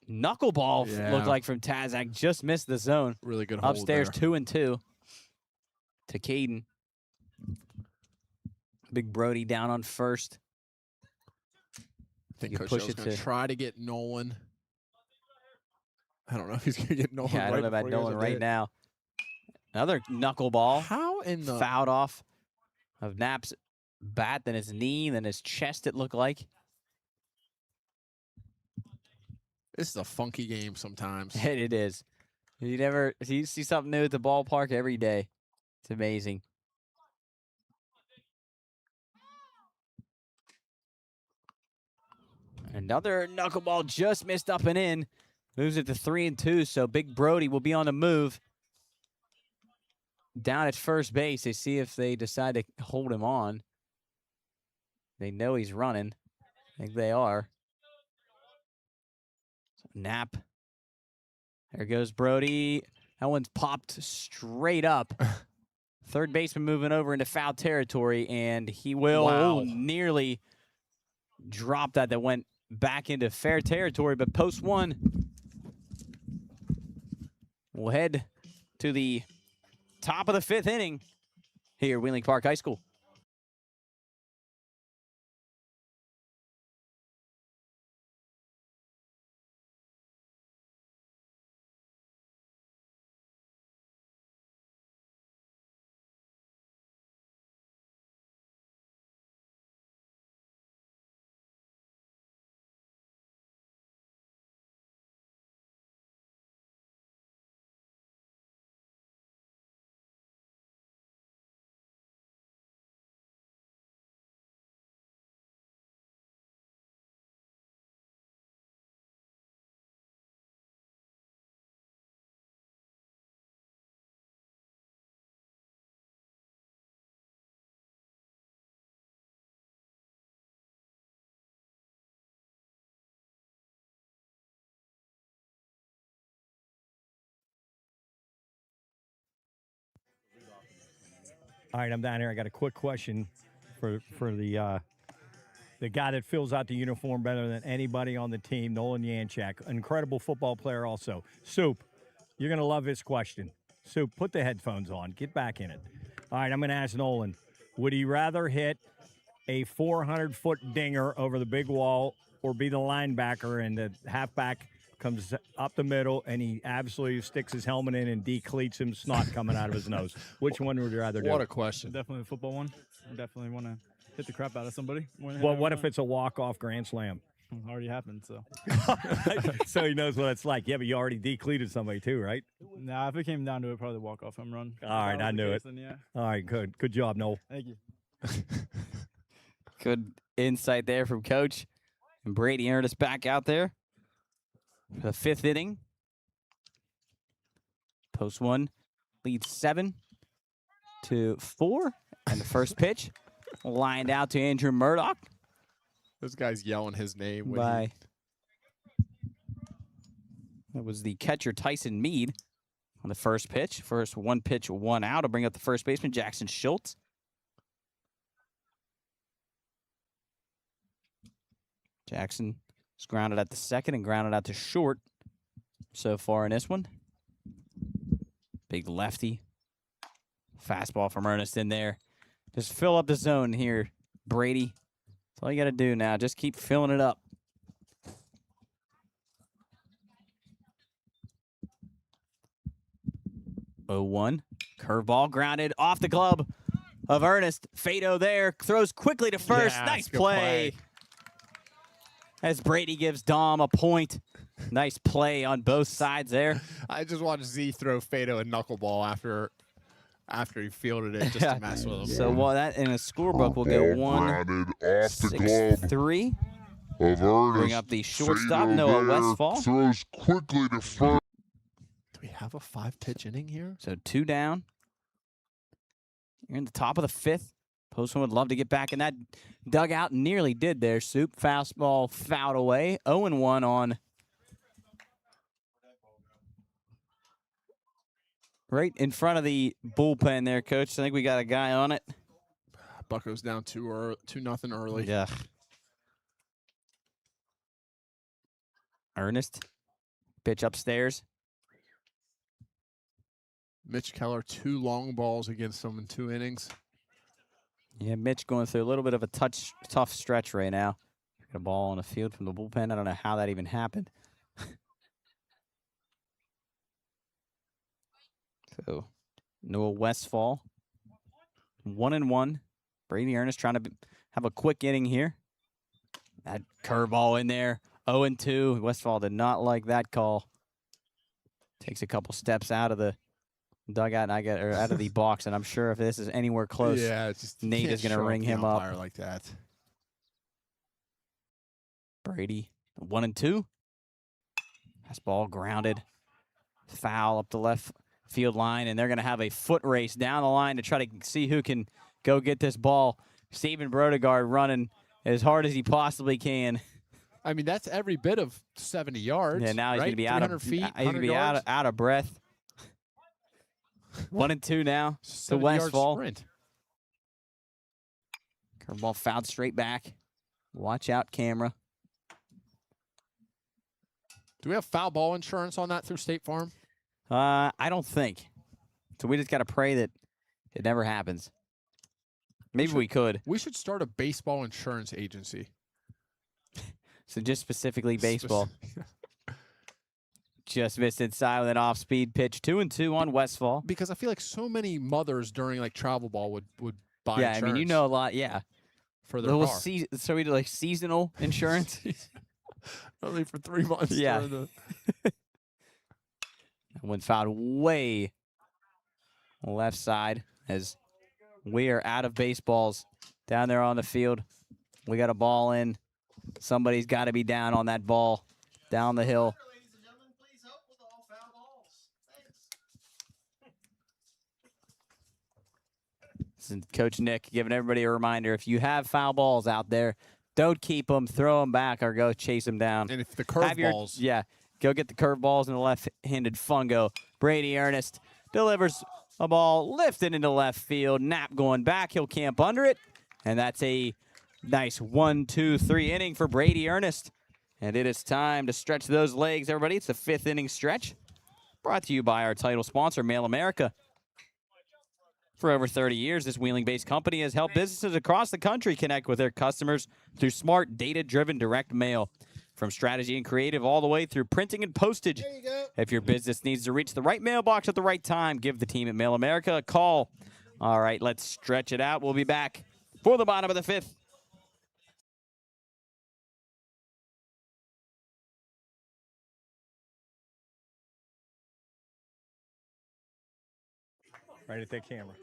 Knuckleball Yeah. looked like from Tazak. Just missed the zone. Really good hold Upstairs, there. 2-2 to Caden. Big Brody down on first. I think You Coach push Shell's it going to to- try to get Nolan. I don't know if he's going to get Nolan Yeah, I right don't know about before he has Nolan a right hit. now. Another knuckleball How in the... fouled off of Knapp's bat, then his knee, then his chest, it looked like. This is a funky game sometimes. It is. You see something new at the ballpark every day. It's amazing. Another knuckleball just missed up and in. Moves it to 3-2, so Big Brody will be on the move. Down at first base, they see if they decide to hold him on. They know he's running. I think they are. Knapp. There goes Brody. That one's popped straight up. Third baseman moving over into foul territory, and he will Wow. nearly drop that. That went back into fair territory, but post 1 will head to the top of the 5th inning here at Wheeling Park High School. All right, I'm down here. I got a quick question for the guy that fills out the uniform better than anybody on the team, Nolan Yanchak, incredible football player also. Soup, you're going to love this question. Soup, put the headphones on. Get back in it. All right, I'm going to ask Nolan, would he rather hit a 400-foot dinger over the big wall or be the linebacker and the halfback comes up the middle and he absolutely sticks his helmet in and decleats him, snot coming out of his nose? Which one would you rather do? What a question. Definitely the football one. I definitely want to hit the crap out of somebody. Well, what if it's a walk-off grand slam? Already happened, so. So he knows what it's like. Yeah, but you already decleated somebody too, right? Nah, if it came down to it, probably walk off home run. All right, I knew it. Then, yeah. All right, good. Good job, Noel. Thank you. Good insight there from Coach. And Brady earned us back out there for the 5th inning. Post 1 leads 7-4. And the first pitch lined out to Andrew Murdoch Those guys yelling his name. When by that was the catcher Tyson Mead on the first pitch. First 1 pitch, 1 out. To bring up the first baseman Jackson Schultz. Jackson is grounded at the second and grounded out to short so far in this one. Big lefty. Fastball from Ernest in there. Just fill up the zone here, Brady. That's all you got to do now. Just keep filling it up. 0-1. Curveball grounded off the glove of Ernest. Fado there. Throws quickly to first. Yeah, Nice good play. As Brady gives Dom a point. Nice play on both sides there. I just watched Z throw Fado a knuckleball after he fielded it just to mess with him. So while that in a scorebook will go Ball grounded off the glove 1-6-3. of Ernest. Bring up the shortstop, Fado Noah there, Westfall. throws quickly to first. Do we have a 5-pitch inning here? So 2 down. You're in the top of the 5th. Postman would love to get back in that dugout. Nearly did there. Soup fastball fouled away. 0-1 on. Right in front of the bullpen there, Coach. I think we got a guy on it. Bucco's down 2-0 early. Yeah. Ernest. Pitch upstairs. Mitch Keller, 2 long balls against him in 2 innings. Yeah, Mitch going through a little bit of a tough stretch right now. Got a ball on the field from the bullpen. I don't know how that even happened. So, Noah Westfall, 1-1. Brady Ernest trying to have a quick inning here. That curveball in there, 0-2. Westfall did not like that call. Takes a couple steps out of the dugout and out of the box, and I'm sure if this is anywhere close, Yeah, it's just Nate can't is going to show ring the him up. umpire like that. Brady, 1-2. Fastball grounded. Foul up the left field line, and they're going to have a foot race down the line to try to see who can go get this ball. Steven Brodegard running as hard as he possibly can. I mean, that's every bit of 70 yards. Yeah, now he's right? going to be out of 300 feet, he's going to be 100 out of breath. 1-2 now to 70-yard Westfall. sprint. Curveball fouled straight back. Watch out, camera. Do we have foul ball insurance on that through State Farm? I don't think. So we just got to pray that it never happens. Maybe we could. We should start a baseball insurance agency. So just specifically baseball. Just missed inside with an off-speed pitch. 2-2 on Westfall. Because I feel like so many mothers during like travel ball would buy Yeah, insurance. I mean, you know a lot. Yeah. for their Little car. so we do like seasonal insurance. Only for 3 months. Yeah. during the- One fouled way left side as we are out of baseballs down there on the field. We got a ball in. Somebody's got to be down on that ball down the hill. This is Coach Nick giving everybody a reminder. If you have foul balls out there, don't keep them. Throw them back or go chase them down. And if the Have your- curveballs, Yeah, go get the curveballs and the left-handed fungo. Brady Ernest delivers a ball lifted into left field. Knapp going back. He'll camp under it. And that's a nice 1-2-3 inning for Brady Ernest. And it is time to stretch those legs, everybody. It's the 5th inning stretch. Brought to you by our title sponsor, Mail America. For over 30 years, this Wheeling-based company has helped businesses across the country connect with their customers through smart, data-driven direct mail. From strategy and creative all the way through printing and postage. There you go. If your business needs to reach the right mailbox at the right time, give the team at Mail America a call. All right, let's stretch it out. We'll be back for the bottom of the 5th. Right at that camera.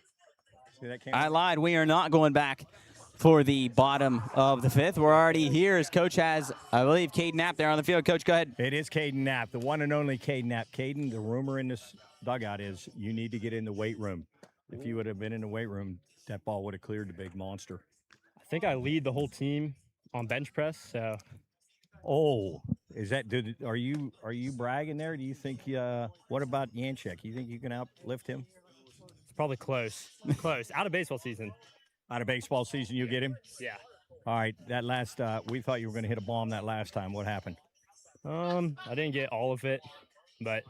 See that camera? I lied. We are not going back for the bottom of the 5th. We're already here as Coach has, I believe, Caden Knapp there on the field. Coach, go ahead. It is Caden Knapp, the one and only Caden Knapp. Caden, the rumor in this dugout is you need to get in the weight room. If you would have been in the weight room, that ball would have cleared the big monster. I think I lead the whole team on bench press, so Oh, is that? Are you bragging there? Do you think? What about Yanchek? You think you can outlift him? it's probably close. Close. Out of baseball season. Out of baseball season, you get him. Yeah. All right. That last, we thought you were going to hit a bomb that last time. What happened? I didn't get all of it, but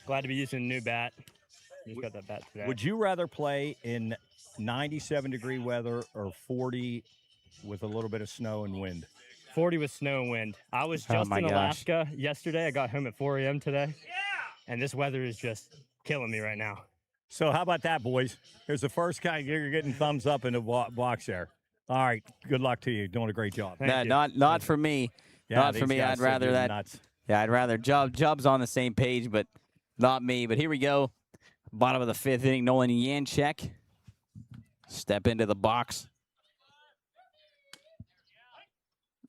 glad to be using a new bat. Just got that bat today. Would you rather play in 97-degree weather or 40 with a little bit of snow and wind? 40 with snow and wind. I was Oh just my in gosh. Alaska yesterday. I got home at 4 a.m. today, and this weather is just killing me right now. So how about that, boys? Here's the first guy. You're getting thumbs up in the box there. All right. Good luck to you. Doing a great job. Nah, not for me. Yeah, Not for these me. guys I'd said rather you're that. nuts. Yeah, I'd rather Jub's on the same page, but not me. But here we go. Bottom of the 5th inning, Nolan Yanchek. Step into the box.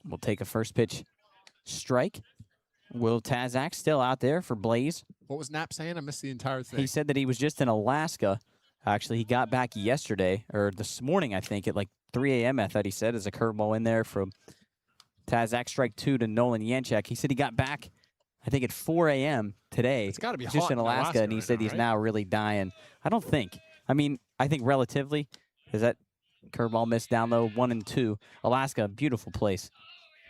We'll take a first pitch strike. Will Tazak still out there for Blaze? What was Knapp saying? I missed the entire thing. He said that he was just in Alaska. Actually, he got back yesterday, or this morning, I think, at like 3 a.m., I thought he said, as a curveball in there from Tazak, strike 2 to Nolan Yanchek. He said he got back, I think, at 4 a.m. today. It's got to be just hot in Alaska, and he right said now, he's right? now really dying. I don't think. I mean, I think relatively, is that curveball missed down low, 1 and 2. Alaska, beautiful place.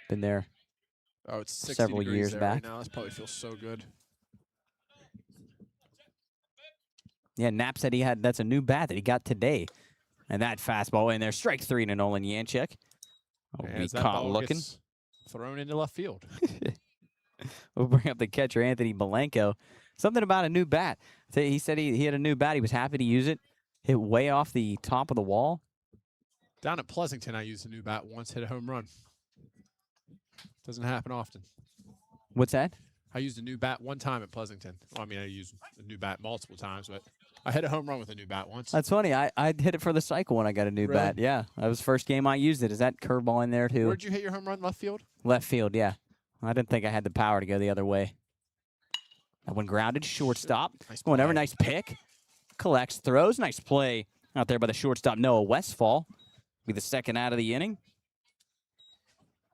Been there. Oh, it's 60 several degrees years there back. right now. This probably feels so good. Yeah, Knapp said that's a new bat that he got today. And that fastball in there, strike 3 to Nolan Yanchek. Oh, And we as that caught ball looking. gets thrown into left field. We'll bring up the catcher, Anthony Malenko. Something about a new bat. He said he had a new bat. He was happy to use it. Hit way off the top of the wall. Down at Pleasanton, I used a new bat once, hit a home run. Doesn't happen often. What's that? I used a new bat one time at Pleasanton. Well, I mean, I used a new bat multiple times, but I hit a home run with a new bat once. That's funny. I hit it for the cycle when I got a new Really? bat. Yeah, that was the first game I used it. Is that curveball in there too? Where'd you hit your home run? Left field? Left field, yeah. I didn't think I had the power to go the other way. That one grounded, shortstop. Nice Going over, play. nice pick. Collects, throws, nice play out there by the shortstop, Noah Westfall. Be the second out of the inning.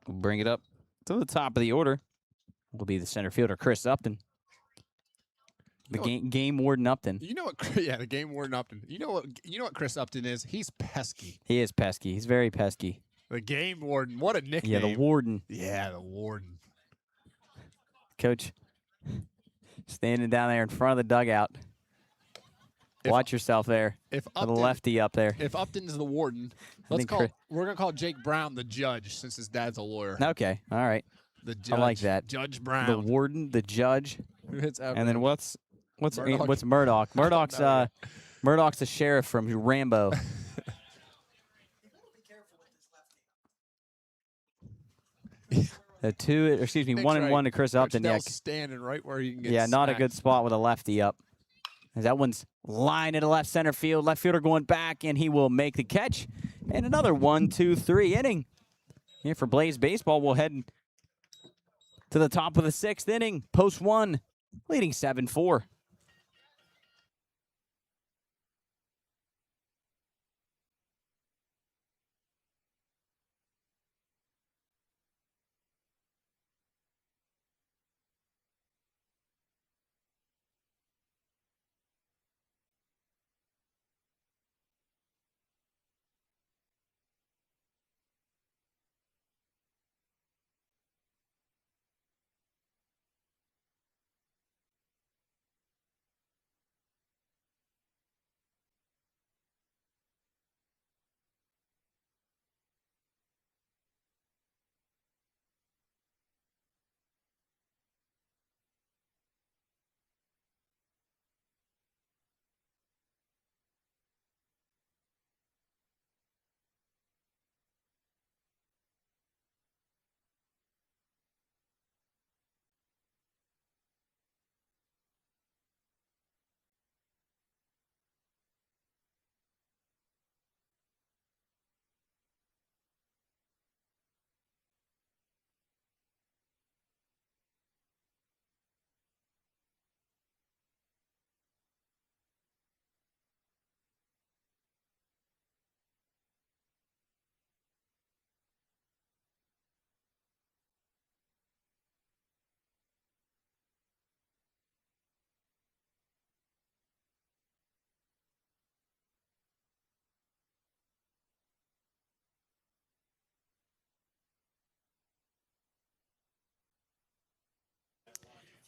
We'll bring it up to the top of the order. Will be the center fielder, Chris Upton. The game warden Upton. You know what? Yeah, the game warden Upton. You know what Chris Upton is? He's pesky. He is pesky. He's very pesky. The game warden. What a nickname. Yeah, the warden. Yeah, the warden. Coach, standing down there in front of the dugout. Watch yourself there. If For the Upton, lefty up there. if Upton's the warden, think we're gonna call Jake Brown the judge since his dad's a lawyer. Okay, all right. The judge. like that. Judge The Brown. warden, the judge, Who hits and then what's Murdoch. Murdoch? Murdoch's know. Murdoch's the sheriff from Rambo. Nick's 1 and right. 1 to Chris Coach Upton. Yeah, Dell's standing right where you can get yeah, not a smacked. good spot with a lefty up. As that one's line into left center field. Left fielder going back, and he will make the catch. And another 1-2-3 inning. Here for Blaze Baseball, we'll head to the top of the 6th inning. Post 1, leading 7-4.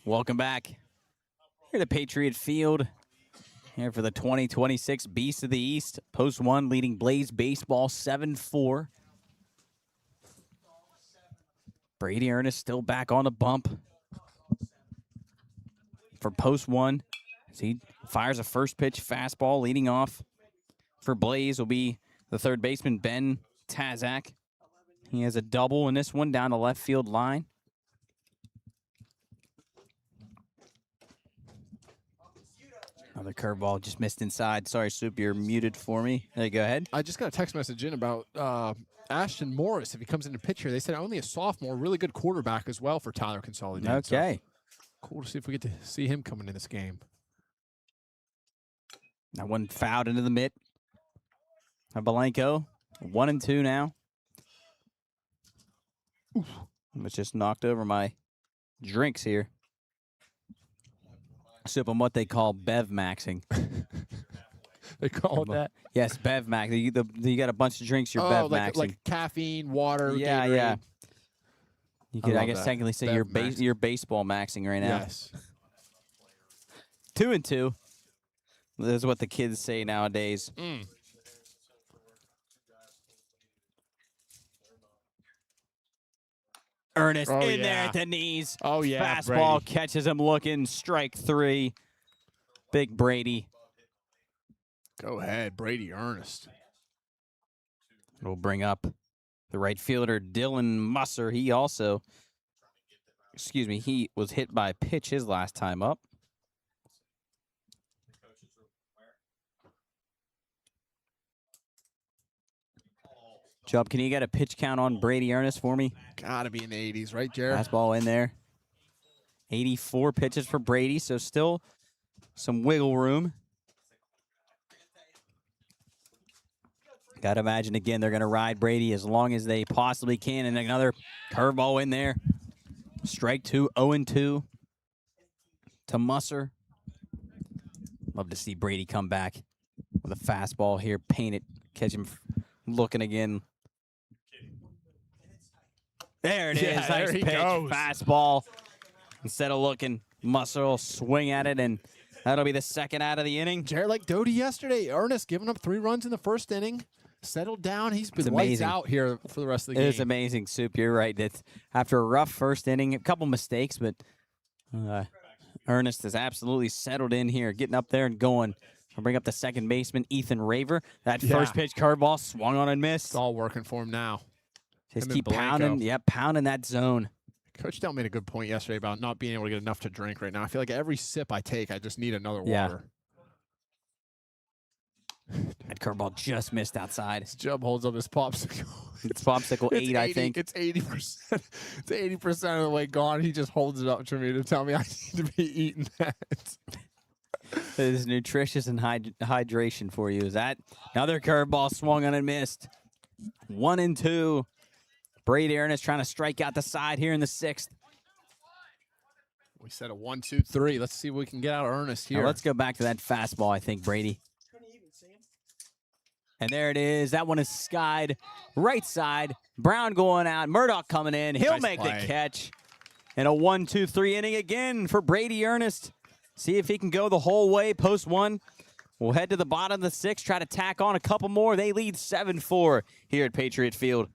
Welcome back here to Patriot Field. Here for the 2026 Beast of the East. Post 1 leading Blaze Baseball 7-4. Brady Ernest still back on the bump for Post 1 as he Fires a first pitch fastball. Leading off for Blaze will be the third baseman, Ben Tazak. He has a double in this one down the left field line. Another curveball just missed inside. Sorry, Soup, you're muted for me. There you go ahead. I just got a text message in about Ashton Morris. If he comes into picture, they said only a sophomore, really good quarterback as well for Tyler Consolidated. So Okay. cool to see if we get to see him coming in this game. That one fouled into the mitt. Balenko, 1-2 now. Oof. Almost just knocked over my drinks here. Sipping what they call bev maxing. They call it that. Yes, bev max. You got a bunch of drinks. You're bev maxing. like caffeine, water. Yeah, Gatorade. yeah. You could, I love guess, that. technically say Bev you're baseball maxing right now. Yes. 2-2. This is what the kids say nowadays. Ernest Oh, in there yeah. at the knees. Oh yeah. Fastball Brady. catches him looking. Strike 3. Big Brady. Go ahead, Brady Ernest. We'll bring up the right fielder, Dylan Musser. He also, he was hit by a pitch his last time up. Chubb, can you get a pitch count on Brady Ernest for me? Gotta be in the 80s, right, Jared? Fastball in there. 84 pitches for Brady, so still some wiggle room. Got to imagine, again, they're going to ride Brady as long as they possibly can. And another curveball in there. Strike 2, 0-2 to Musser. Love to see Brady come back with a fastball here. Paint it. Catch him looking again. There it is. Yeah, Nice there he pitch. goes. Fastball. Instead of looking, Musser will swing at it, and that'll be the second out of the inning. Jared like Doty yesterday. Ernest giving up 3 runs in the first inning. Settled down. He's been lights amazing. out here for the rest of the It game. is amazing, Soup. You're right. That after a rough first inning, a couple mistakes, but Ernest is absolutely settled in here, getting up there and going. I'll bring up the second baseman, Ethan Raver. That first pitch curveball swung on and missed. It's all working for him now. Just him and keep pounding. Blanco. Yep, pounding that zone. Coach Dell made a good point yesterday about not being able to get enough to drink right now. I feel like every sip I take, I just need another Yeah. water. That curveball just missed outside. Chubb holds up his popsicle. It's popsicle 8, I think. It's 80%. It's 80% of the way gone. He just holds it up to me to tell me I need to be eating that. It is nutritious and hydration for you. Is that another curveball swung on and missed? 1-2. Brady Ernest trying to strike out the side here in the 6th. We said a 1, 2, 3. Let's see what we can get out of Ernest Now here. let's go back to that fastball, I think, Brady. And there it is. That one is skied right side. Brown going out. Murdoch coming in. He'll Nice make play. the catch. And a 1-2-3 inning again for Brady Ernest. See if he can go the whole way. Post 1. We'll head to the bottom of the 6th. Try to tack on a couple more. They lead 7-4 here at Patriot Field.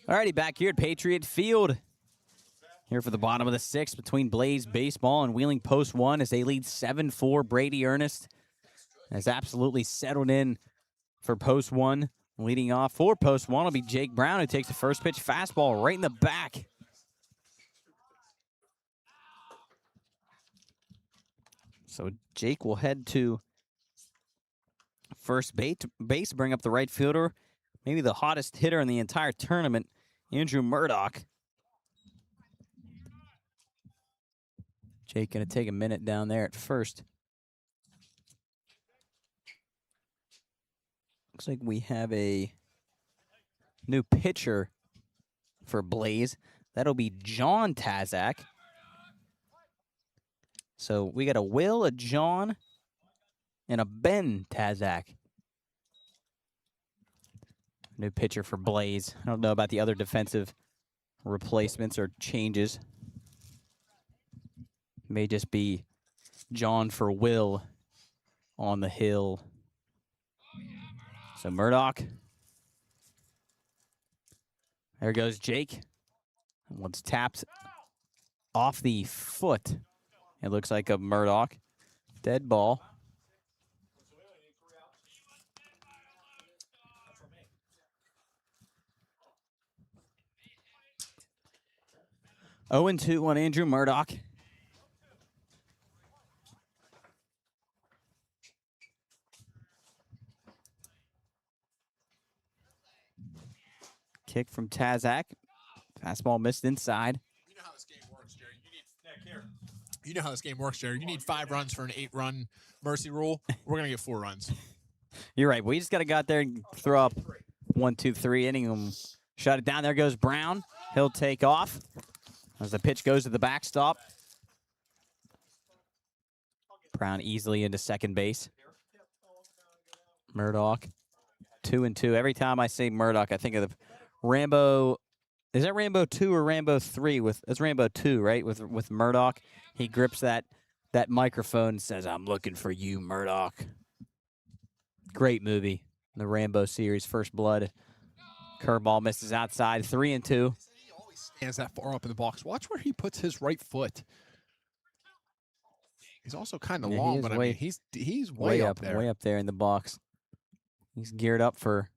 Alrighty, back here at Patriot Field. Here for the bottom of the sixth between Blaze Baseball and Wheeling Post 1 as they lead 7-4. Brady Ernest has absolutely settled in for Post 1. Leading off for Post 1 will be Jake Brown, who takes the first pitch fastball right in the back. So Jake will head to first base, bring up the right fielder, maybe the hottest hitter in the entire tournament, Andrew Murdoch. Jake going to take a minute down there at first. Looks like we have a new pitcher for Blaze. That'll be John Tazak. So we got a Will, a John, and a Ben Tazak. New pitcher for Blaze. I don't know about the other defensive replacements or changes. May just be John for Will on the hill. So Murdoch. There goes Jake. Once tapped off the foot. It looks like a Murdoch. Dead ball. Oh, 0-2 on Andrew Murdoch. Kick from Tazak. Fastball missed inside. You know how this game works, Jerry. You know how this game works, Jerry. You need 5 runs for an 8-run mercy rule. We're going to get 4 runs. You're right. We just got to go out there and throw up 1, 2, 3 inning. Shut it down. There goes Brown. He'll take off as the pitch goes to the backstop. Brown easily into second base. Murdoch, 2-2. Every time I say Murdoch, I think of the Rambo. Is that Rambo 2 or Rambo 3? It's Rambo 2, right? With Murdoch. He grips that microphone and says, "I'm looking for you, Murdoch." Great movie. The Rambo series, First Blood. Curveball misses outside, 3-2. He always stands that far up in the box. Watch where he puts his right foot. He's also kind of Yeah, he long, is but I way- mean, he's way up there. Way up there in the box. He's geared up for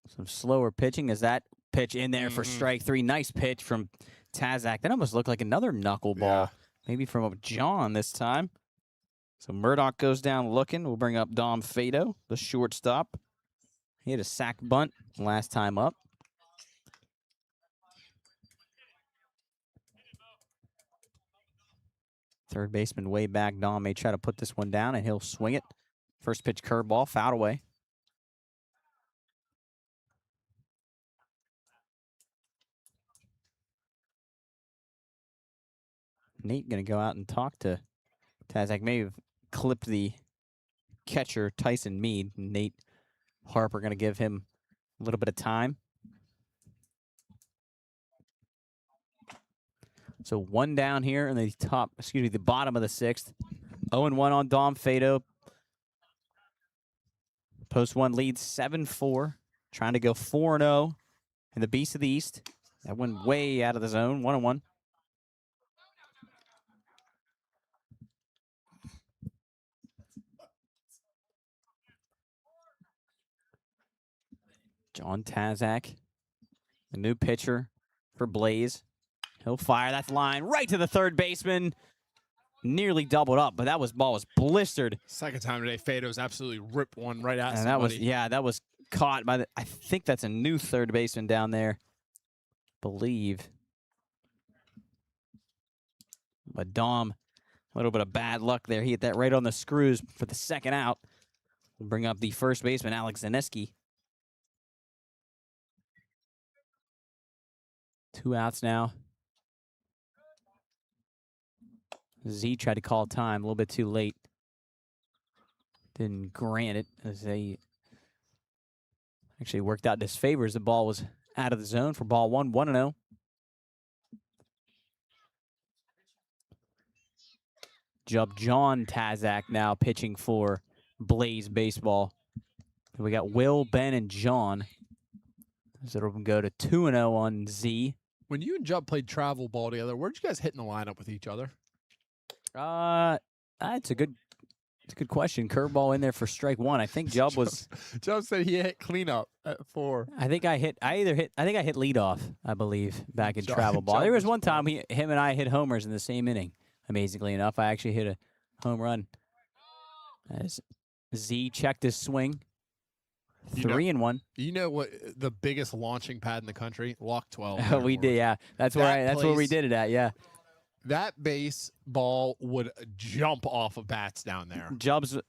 some slower pitching. Is that pitch in there for strike 3? Nice pitch from Tazak. That almost looked like another knuckleball. Yeah. Maybe from John this time. So Murdoch goes down looking. We'll bring up Dom Fado, the shortstop. He had a sac bunt last time up. Third baseman way back. Dom may try to put this one down, and he'll swing it. First pitch curveball, fouled away. Nate going to go out and talk to Tazak. May have clipped the catcher, Tyson Mead. Nate Harper going to give him a little bit of time. So 1 down here in the the bottom of the 6th. 0-1 on Dom Fado. Post 1 leads 7-4. Trying to go 4-0 in the Beast of the East. That went way out of the zone. 1-1. John Tazak, the new pitcher for Blaze. He'll fire that line right to the third baseman. Nearly doubled up, but ball was blistered. Second time today, Fado's absolutely ripped one right at And somebody. that was caught by I think that's a new third baseman down there. Believe. But Dom, a little bit of bad luck there. He hit that right on the screws for the second out. We'll bring up the first baseman, Alex Zaneski. 2 outs now. Z tried to call time a little bit too late. Didn't grant it as they actually worked out in his favor as the ball was out of the zone for ball 1, 1-0. John Tazak now pitching for Blaze Baseball. We got Will, Ben, and John. So it'll go to 2-0 on Z. When you and Jubb played travel ball together, where'd you guys hit in the lineup with each other? It's a good question. Curveball in there for strike one. I think Jubb was. Jubb said he hit cleanup at 4. I think I hit leadoff, I believe, back in Jubb- travel ball. Jubb There was was one time him and I hit homers in the same inning. Amazingly enough, I actually hit a home run. As Z checked his swing. You know- 3-1. You know what the biggest launching pad in the country? Lock 12. We did, yeah. That's where that's where we place- did it at, yeah. That baseball would jump off of bats down there.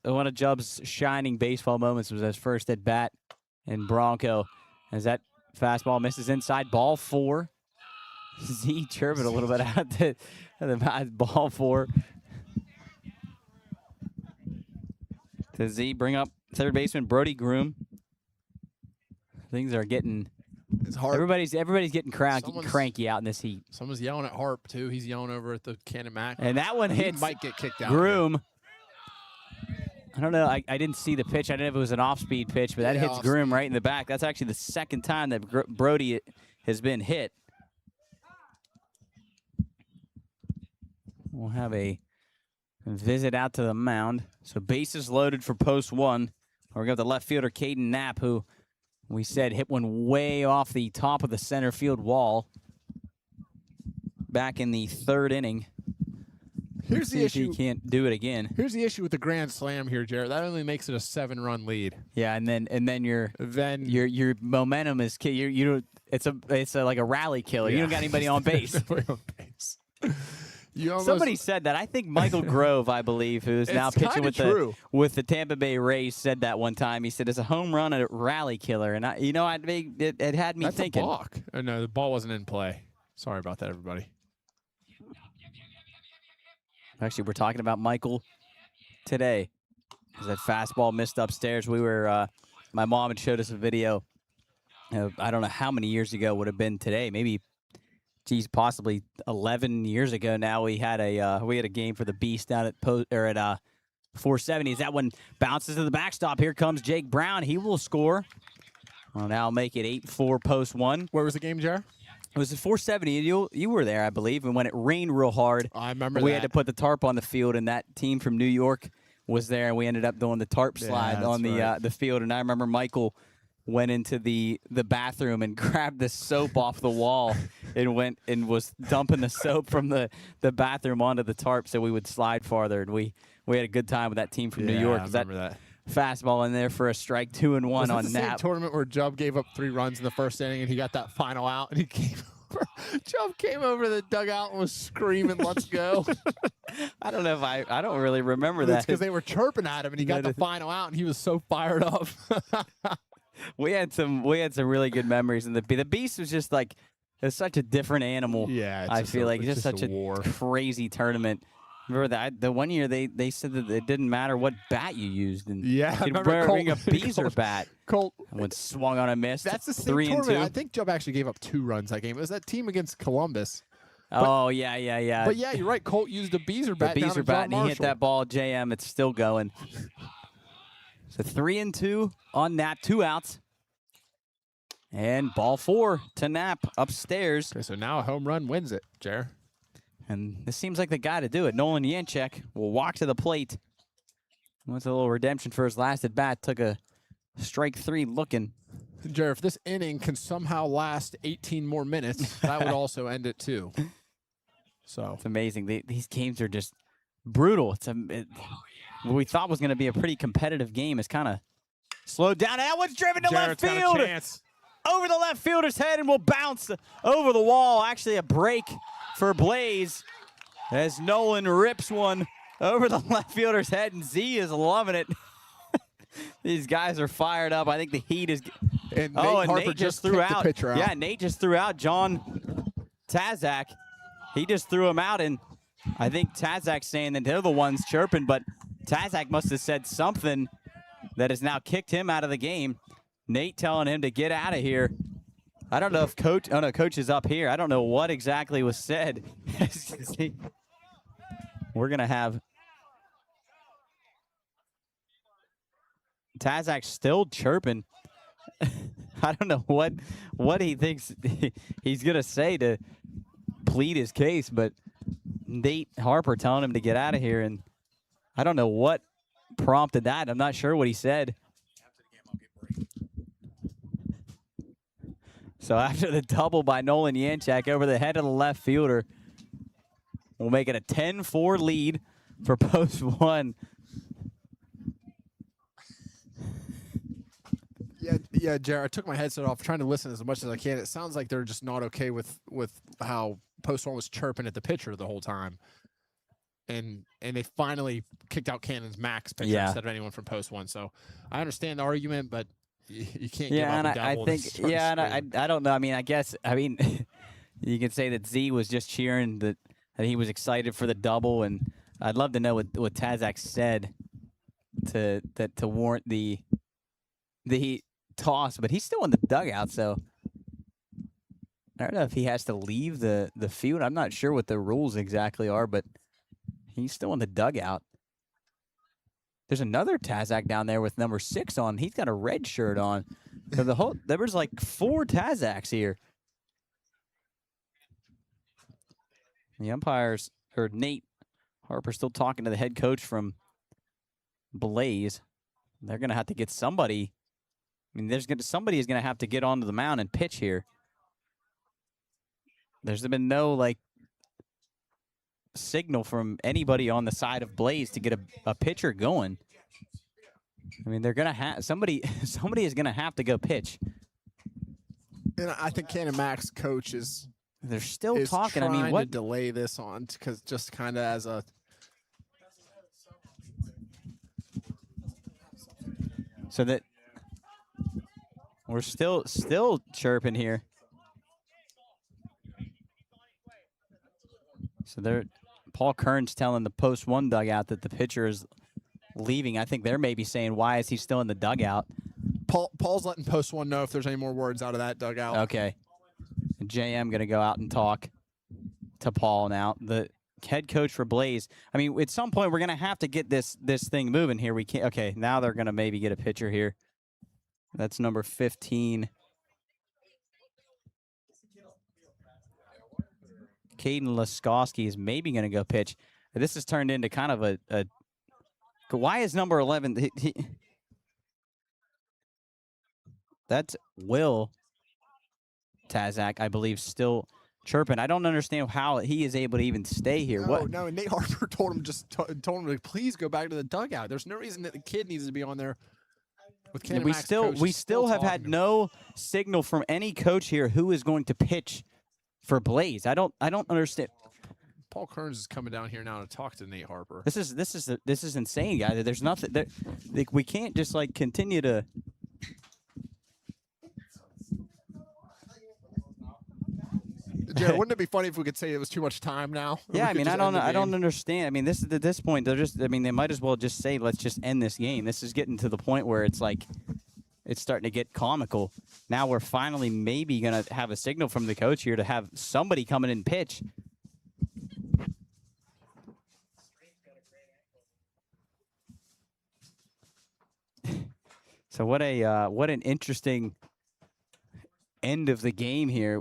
One of Jubb's shining baseball moments was his first at bat in Bronco. As that fastball misses inside, ball 4. Z chirping a little bit out the ball 4. To Z, bring up third baseman Brody Groom. Things are getting. It's hard. Everybody's getting Someone's- cranky out in this heat. Someone's yelling at Harp, too. He's yelling over at the Cannon Mac. And that one He hits might get kicked out. Groom. I don't know. I didn't see the pitch. I didn't know if it was an off-speed pitch, but that Yeah, hits Groom right in the back. That's actually the second time that Brody has been hit. We'll have a visit out to the mound. So bases loaded for post 1. We're going to the left fielder, Caden Knapp, who we said hit one way off the top of the center field wall back in the 3rd inning. Here's the See if issue. he can't do it again. Here's the issue with the grand slam here, Jared. That only makes it a 7-run lead. Yeah, and then your momentum is it's like a rally killer. You don't got anybody on base. Somebody said that. I think Michael Grove, I believe, who's now It's pitching kinda with the Tampa Bay Rays, said that one time. He said it's a home run and a rally killer, and it had me That's thinking. a balk. Oh, no, the ball wasn't in play. Sorry about that, everybody. Actually, we're talking about Michael today. That fastball missed upstairs. We were, my mom had showed us a video. I don't know how many years ago it would have been today. Maybe, possibly 11 years ago. Now we had a game for the Beast down at 470. As that one bounces to the backstop. Here comes Jake Brown. He will score. Well, now make it 8-4 post 1. Where was the game, Jared? It was at 470. You were there, I believe, and when it rained real hard, I remember we that. had to put the tarp on the field, and that team from New York was there, and we ended up doing the tarp slide on the field. And I remember Michael went into the bathroom and grabbed the soap off the wall and was dumping the soap from the bathroom onto the tarp so we would slide farther. And we had a good time with that team from New York. I remember that. Fastball in there for a strike, 2-1 Was on the same Knapp. tournament where Jubb gave up 3 runs in the first inning and he got that final out and he came over. Jubb came over the dugout and was screaming, "Let's go!" I don't know if I don't really remember That's that. because they were chirping at him and he got the final out and he was so fired up. We had some really good memories, and the Beast was just like it's such a different animal. Yeah, I feel like just such a crazy tournament. Remember that the one year they said that it didn't matter what bat you used, and Yeah, I you could remember bring a Colt- Beezer bat. Colt. And when swung on a miss, That's the same 3-2. tournament. I think Jubb actually gave up 2 runs that game. It was that team against Columbus. Oh yeah. But yeah, you're right. Colt used a Beezer The bat. down Beezer at bat, John and he hit Marshall. that ball. JM, it's still going. So 3-2 on Knapp, 2 outs. And ball 4 to Knapp upstairs. Okay, so now a home run wins it, Jer. And this seems like the guy to do it. Nolan Yanchek will walk to the plate. Wants a little redemption for his last at bat. Took a strike 3 looking. Jer, if this inning can somehow last 18 more minutes, that would also end it too. So It's amazing. These games are just brutal. What we thought was going to be a pretty competitive game is kind of slowed down. And that one's driven to left Jared's got a field. chance. Over the left fielder's head and will bounce over the wall. Actually, a break for Blaze as Nolan rips one over the left fielder's head, and Z is loving it. These guys are fired up. I think the heat is. And Nate just threw kicked out. the pitcher out. Yeah, Nate just threw out John Tazak. He just threw him out, and I think Tazak's saying that they're the ones chirping, but Tazak must have said something that has now kicked him out of the game. Nate telling him to get out of here. I don't know if coach. Oh no, coach is up here. I don't know what exactly was said. We're gonna have Tazak still chirping. I don't know what he thinks he's gonna say to plead his case, but Nate Harper telling him to get out of here, and I don't know what prompted that. I'm not sure what he said. So after the double by Nolan Yanchak over the head of the left fielder, we'll make it a 10-4 lead for Post 1. Yeah, Jared, I took my headset off trying to listen as much as I can. It sounds like they're just not okay with how Post 1 was chirping at the pitcher the whole time. And they finally kicked out Cannon's Max pitcher instead of anyone from Post 1. So I understand the argument, but you can't give up and a double. I think, I don't know. I mean, you can say that Z was just cheering that he was excited for the double, and I'd love to know what Tazak said to warrant the toss, but he's still in the dugout, so I don't know if he has to leave the field. I'm not sure what the rules exactly are, but he's still in the dugout. There's another Tazak down there with number 6 on. He's got a red shirt on. So there was like 4 Tazaks here. The umpires, or Nate Harper, still talking to the head coach from Blaze. They're gonna have to get somebody. I mean, somebody is gonna have to get onto the mound and pitch here. There's been no signal from anybody on the side of Blaze to get a pitcher going. I mean, they're gonna have somebody is gonna have to go pitch. And I think Cannon Max coach they're still talking. I mean, trying what to delay this on because just kind of as a so that we're still chirping here. So Paul Kern's telling the Post 1 dugout that the pitcher is leaving. I think they're maybe saying, why is he still in the dugout? Paul's letting Post 1 know if there's any more words out of that dugout. Okay. JM going to go out and talk to Paul now. The head coach for Blaze. I mean, at some point, we're going to have to get this thing moving here. We can't. Okay, now they're going to maybe get a pitcher here. That's number 15. Caden Laskowski is maybe going to go pitch. This has turned into kind of a why is number 11? That's Will Tazak, I believe, still chirping. I don't understand how he is able to even stay here. No, Nate Harper told him told him to please go back to the dugout. There's no reason that the kid needs to be on there. With Cannon we Max still coach still have had no signal from any coach here who is going to pitch for Blaze. I don't understand. Paul Kearns is coming down here now to talk to Nate Harper. This is insane, guys. There's nothing there. We can't just continue to. Jared, wouldn't it be funny if we could say it was too much time now? Yeah, I mean, I don't understand. I mean, at this point, they might as well just say, let's just end this game. This is getting to the point where it's starting to get comical. Now we're finally maybe going to have a signal from the coach here to have somebody come in and pitch. So what an interesting end of the game here.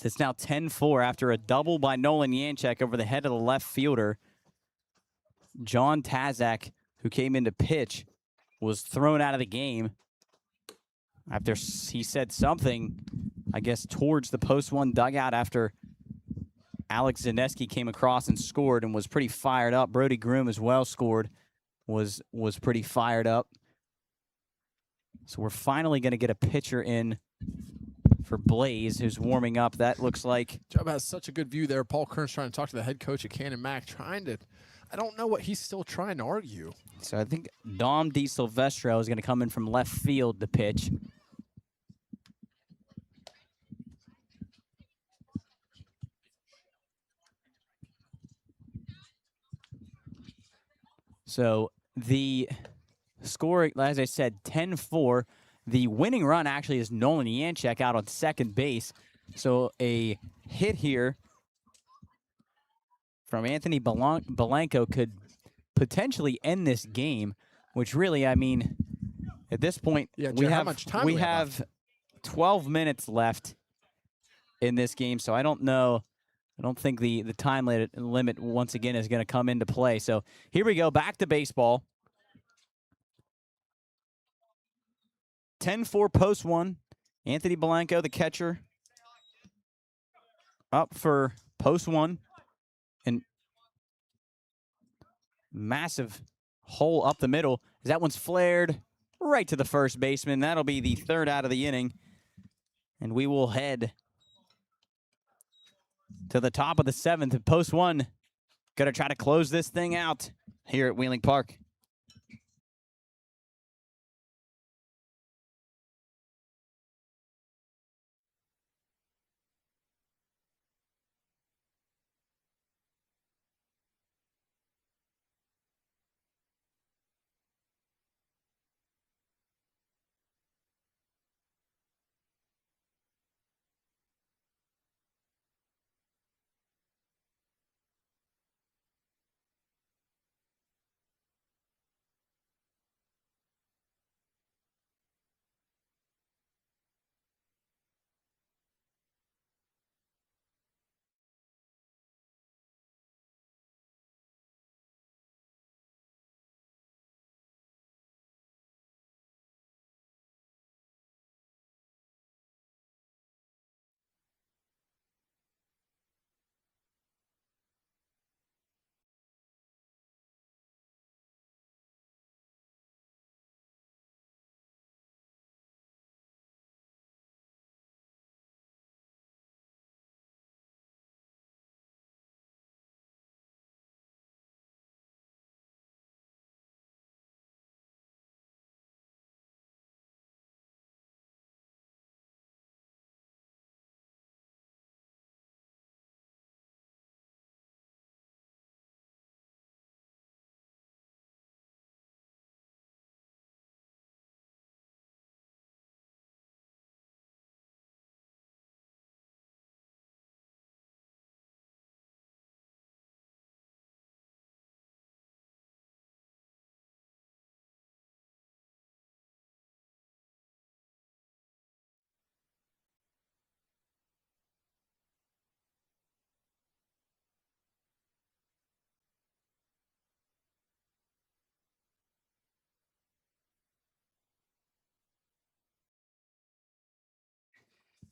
It's now 10-4 after a double by Nolan Yanchak over the head of the left fielder. John Tazak, who came in to pitch, was thrown out of the game after he said something, I guess, towards the Post 1 dugout after Alex Zaneski came across and scored and was pretty fired up. Brody Groom as well scored, was pretty fired up. So we're finally going to get a pitcher in for Blaze, who's warming up. That looks like Job has such a good view there. Paul Kearns trying to talk to the head coach at Cannon Mac, I don't know what he's still trying to argue. So I think Dom DiSilvestro is going to come in from left field to pitch. So the score, as I said, 10-4. The winning run actually is Nolan Yanchak out on second base. So a hit here from Anthony Belanco could potentially end this game, which really, I mean, At this point, Yeah, we Jared, how have much time we do we have have 12 minutes left in this game, so I don't know. I don't think the time limit once again is going to come into play. So here we go, back to baseball. 10-4 post one. Anthony Blanco, the catcher, up for post one. And massive hole up the middle. As that one's flared right to the first baseman. That'll be the third out of the inning. And we will head to the top of the seventh. Post one, going to try to close this thing out here at Wheeling Park.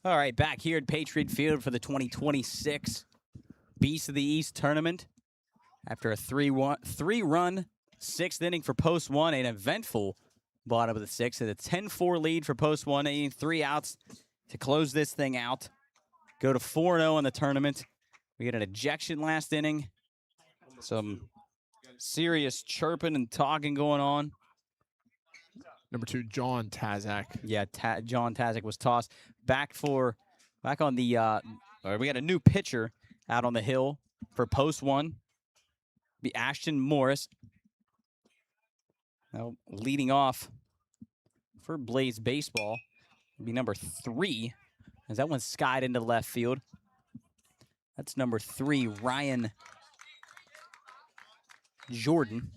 All right, back here at Patriot Field for the 2026 Beast of the East tournament. After a three-run sixth inning for post one, an eventful bottom of the sixth, and a 10-4 lead for post one, needing 3 outs to close this thing out. Go to 4-0 in the tournament. We get an ejection last inning. Some serious chirping and talking going on. Number 2, John Tazak. Yeah, John Tazak was tossed back on the. We got a new pitcher out on the hill for post one. Be Ashton Morris. Now leading off for Blaze baseball will be number 3, as that one skied into left field. That's number 3, Ryan Jordan.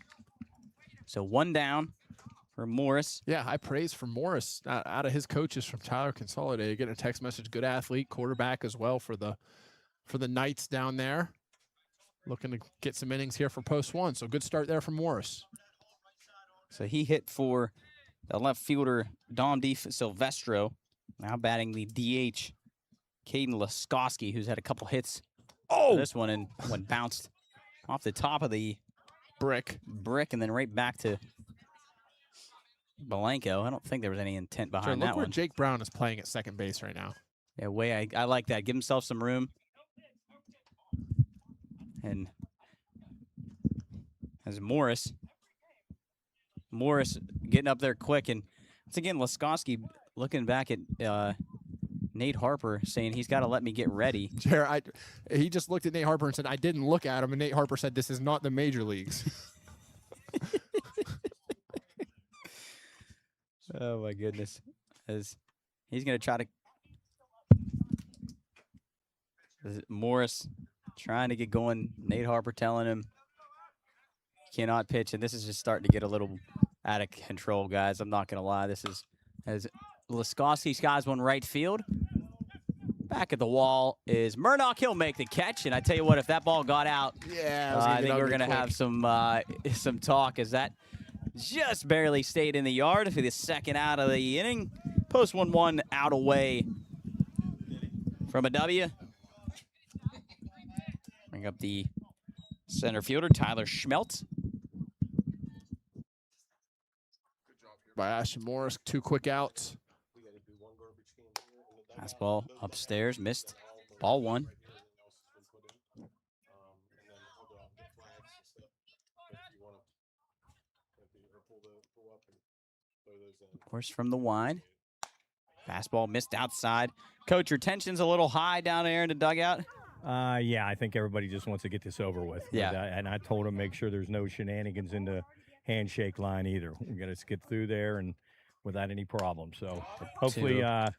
So 1 down for Morris. Yeah, high praise for Morris out of his coaches from Tyler Consolidated. Getting a text message, good athlete, quarterback as well for the Knights down there. Looking to get some innings here for post one. So good start there for Morris. So he hit for the left fielder, Dom D. Silvestro. Now batting the DH, Caden Laskowski, who's had a couple hits. Oh! This one, and one bounced off the top of the brick and then right back to Blanco. I don't think there was any intent behind that look where one. Jake Brown is playing at second base right now. Yeah, I like that. Give himself some room. And as Morris getting up there quick. And once again, Laskowski looking back at Nate Harper saying he's got to let me get ready. Jared, he just looked at Nate Harper and said, I didn't look at him. And Nate Harper said, this is not the major leagues. Oh, my goodness. As he's going to try to... Morris trying to get going. Nate Harper telling him he cannot pitch. And this is just starting to get a little out of control, guys. I'm not going to lie. This is as Laskowski skies one right field. Back at the wall is Murdoch. He'll make the catch. And I tell you what, if that ball got out, Yeah, I think we're going to have some talk, as that just barely stayed in the yard for the second out of the inning. Post 1-1 out away from a W. Bring up the center fielder, Tyler Schmeltz. by Ashton Morris. 2 quick outs. Fastball upstairs, missed. Ball 1. Of course, from the wide. Fastball missed outside. Coach, your tension's a little high down there in the dugout. Yeah, I think everybody just wants to get this over with. Yeah. And I told him make sure there's no shenanigans in the handshake line either. We got to get through there and without any problems. So hopefully, I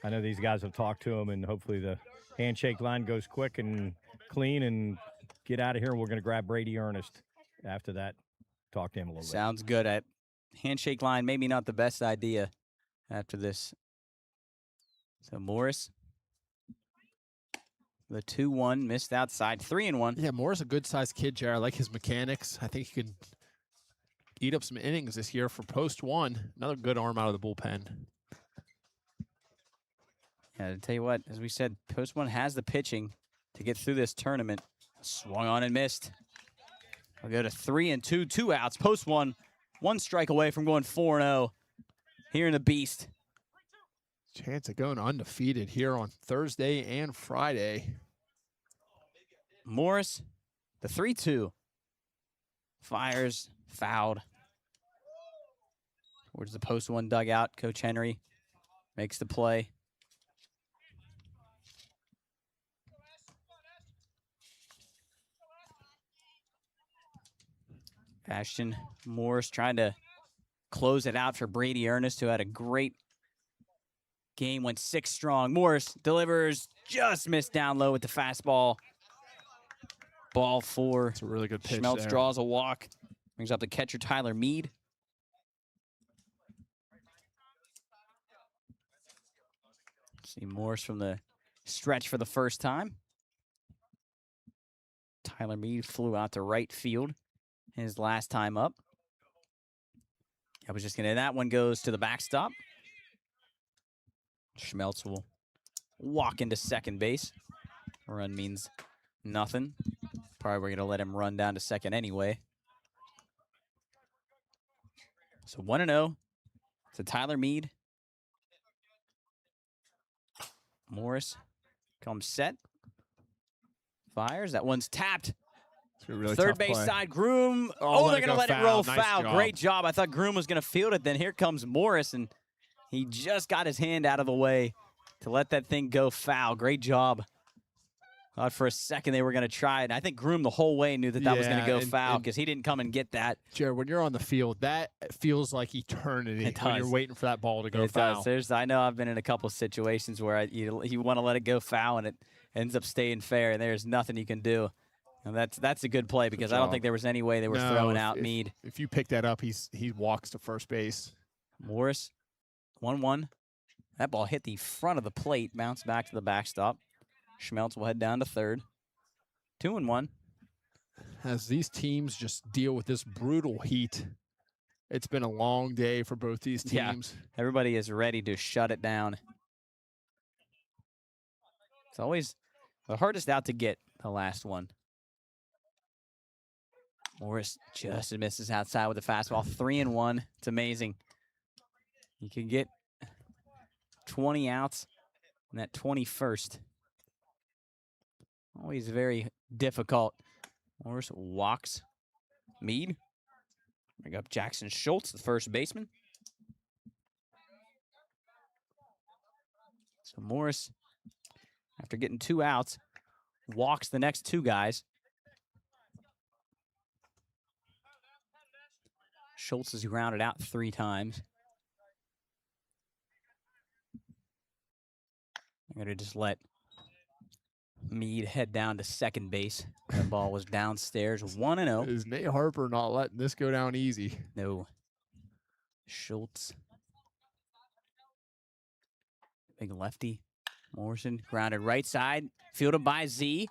know these guys have talked to him, and hopefully the handshake line goes quick and clean and get out of here. We're going to grab Brady Ernest after that. Talk to him a little bit. Sounds good. At handshake line, maybe not the best idea after this. So Morris, the 2-1 missed outside, 3-1. Yeah, Morris a good-sized kid, Jared. I like his mechanics. I think he could eat up some innings this year for post 1. Another good arm out of the bullpen. Yeah, to tell you what, as we said, post 1 has the pitching to get through this tournament. Swung on and missed. We'll go to 3-2, 2 outs. Post 1, 1 strike away from going 4-0 here in the Beast. Chance of going undefeated here on Thursday and Friday. Morris, the 3-2. Fires, fouled. Towards the post 1 dugout. Coach Henry makes the play. Ashton Morris trying to close it out for Brady Ernest, who had a great game, went 6 strong. Morris delivers, just missed down low with the fastball. Ball 4. It's a really good pitch Schmeltz there. draws a walk. Brings up the catcher, Tyler Mead. See Morris from the stretch for the first time. Tyler Mead flew out to right field his last time up. I was just going to, that one goes to the backstop. Schmeltz will walk into second base. Run means nothing. Probably we're going to let him run down to second anyway. So 1-0 to Tyler Mead. Morris comes set. Fires. That one's tapped. It's a really Third tough base play. side, Groom. Oh, Oh, let they're it going to go let it roll foul. Nice foul. job. Great job. I thought Groom was going to field it. Then here comes Morris, and he just got his hand out of the way to let that thing go foul. Great job. Thought for a second they were going to try it. I think Groom the whole way knew that was going to Yeah, go and- foul and- because he didn't come and get that. Jared, when you're on the field, that feels like eternity It when you're does. waiting for that ball to go It foul. does. I know I've been in a couple situations where you want to let it go foul and it ends up staying fair, and there's nothing you can do. And that's a good play because I don't job. think there was any way they were No, throwing if- out if- Mead. If you pick that up, he walks to first base. Morris, 1-1. That ball hit the front of the plate, bounced back to the backstop. Schmeltz will head down to third. 2-1. As these teams just deal with this brutal heat, it's been a long day for both these Yeah. teams. Everybody is ready to shut it down. It's always the hardest out to get, the last one. Morris just misses outside with the fastball. 3-1. It's amazing. You can get 20 outs in that 21st. Always very difficult. Morris walks Mead. Bring up Jackson Schultz, the first baseman. So Morris, after getting 2 outs, walks the next 2 guys. Schultz is grounded out 3 times. I'm going to just let Mead head down to second base. That ball was downstairs, 1-0. Is Nate Harper not letting this go down easy? No. Schultz. Big lefty. Morrison grounded right side. Fielded by Z.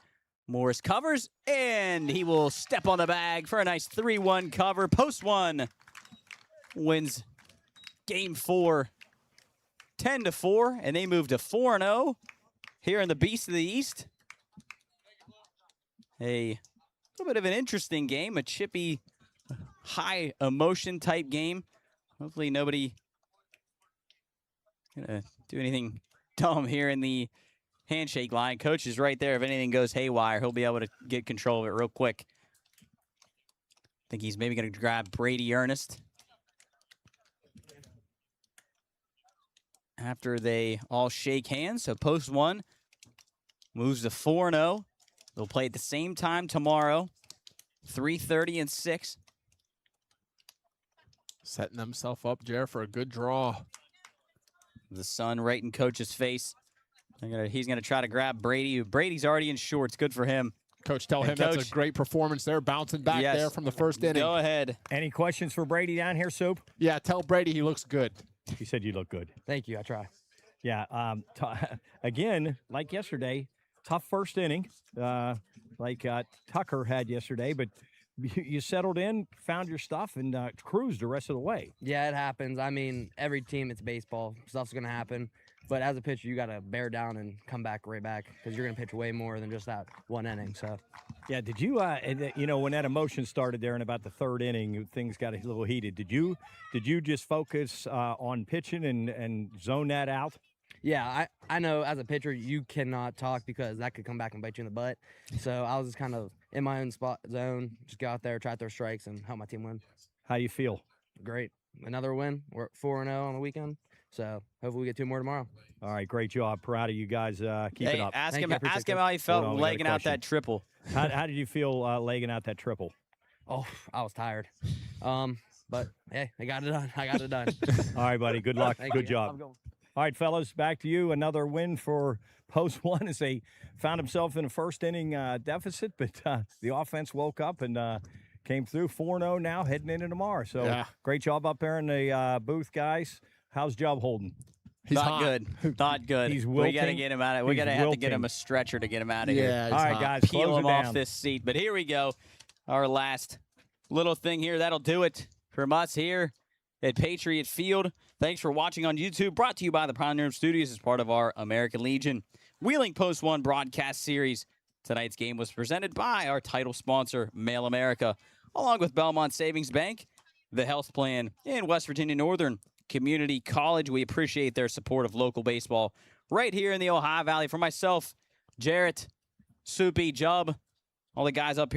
Morris covers, and he will step on the bag for a nice 3-1 cover. Post 1 wins game 4, 10-4, and they move to 4-0 here in the Beast of the East. A little bit of an interesting game, a chippy, high emotion type game. Hopefully nobody gonna do anything dumb here in the handshake line. Coach is right there. If anything goes haywire, he'll be able to get control of it real quick. I think he's maybe going to grab Brady Ernest after they all shake hands. So post 1 moves to 4-0. They'll play at the same time tomorrow, 3:30 and 6. Setting himself up, Jer, for a good draw. The sun right in Coach's face. He's gonna try to grab Brady. Brady's already in shorts. Good for him. Coach, tell him Coach, that's a great performance there, bouncing back yes, there from the first inning. Go ahead. Any questions for Brady down here, Soup? Yeah, tell Brady he looks good. He said you look good. Thank you. I try. Yeah. Again, like yesterday, tough first inning, like Tucker had yesterday, but you settled in, found your stuff, and cruised the rest of the way. Yeah, it happens. I mean, every team, it's baseball. Stuff's going to happen. But as a pitcher, you got to bear down and come back right back because you're going to pitch way more than just that one inning. So, yeah. Did you, when that emotion started there in about the third inning, things got a little heated. Did you just focus on pitching and zone that out? yeah, I know as a pitcher, you cannot talk because that could come back and bite you in the butt. So I was just kind of in my own spot zone, just go out there, try to throw strikes, and help my team win. How you feel? Great. Another win. We're 4-0 on the weekend. So hopefully we get 2 more tomorrow. All right, great job. Proud of you guys. Keep it up. Ask Thank him. you. I appreciate Ask him that. how he felt Hold on, we got a legging out question. that triple. How did you feel legging out that triple? Oh, I was tired. But hey, I got it done. I got it done. All right, buddy. Good luck. Thank Good you. job. I'm going. All right, fellas, back to you. Another win for Post 1 as they found himself in a first inning deficit, but the offense woke up and came through 4-0 now, heading into tomorrow. So Yeah. great job up there in the booth, guys. How's Job holding? He's Not hot. good. Not good. He's we got to wilting. get him out of. We He's got to have to get him wilting. a stretcher to get him out of here. Yeah, he's All right, hot. guys, Peel close him it off down. this seat. But here we go. Our last little thing here. That'll do it from us here at Patriot Field. Thanks for watching on YouTube. Brought to you by the Pioneer Studios as part of our American Legion Wheeling Post 1 broadcast series. Tonight's game was presented by our title sponsor, Mail America, along with Belmont Savings Bank, the Health Plan, and West Virginia Northern Community College. We appreciate their support of local baseball right here in the Ohio Valley. For myself, Jarrett, Soupy, Jubb, all the guys up here.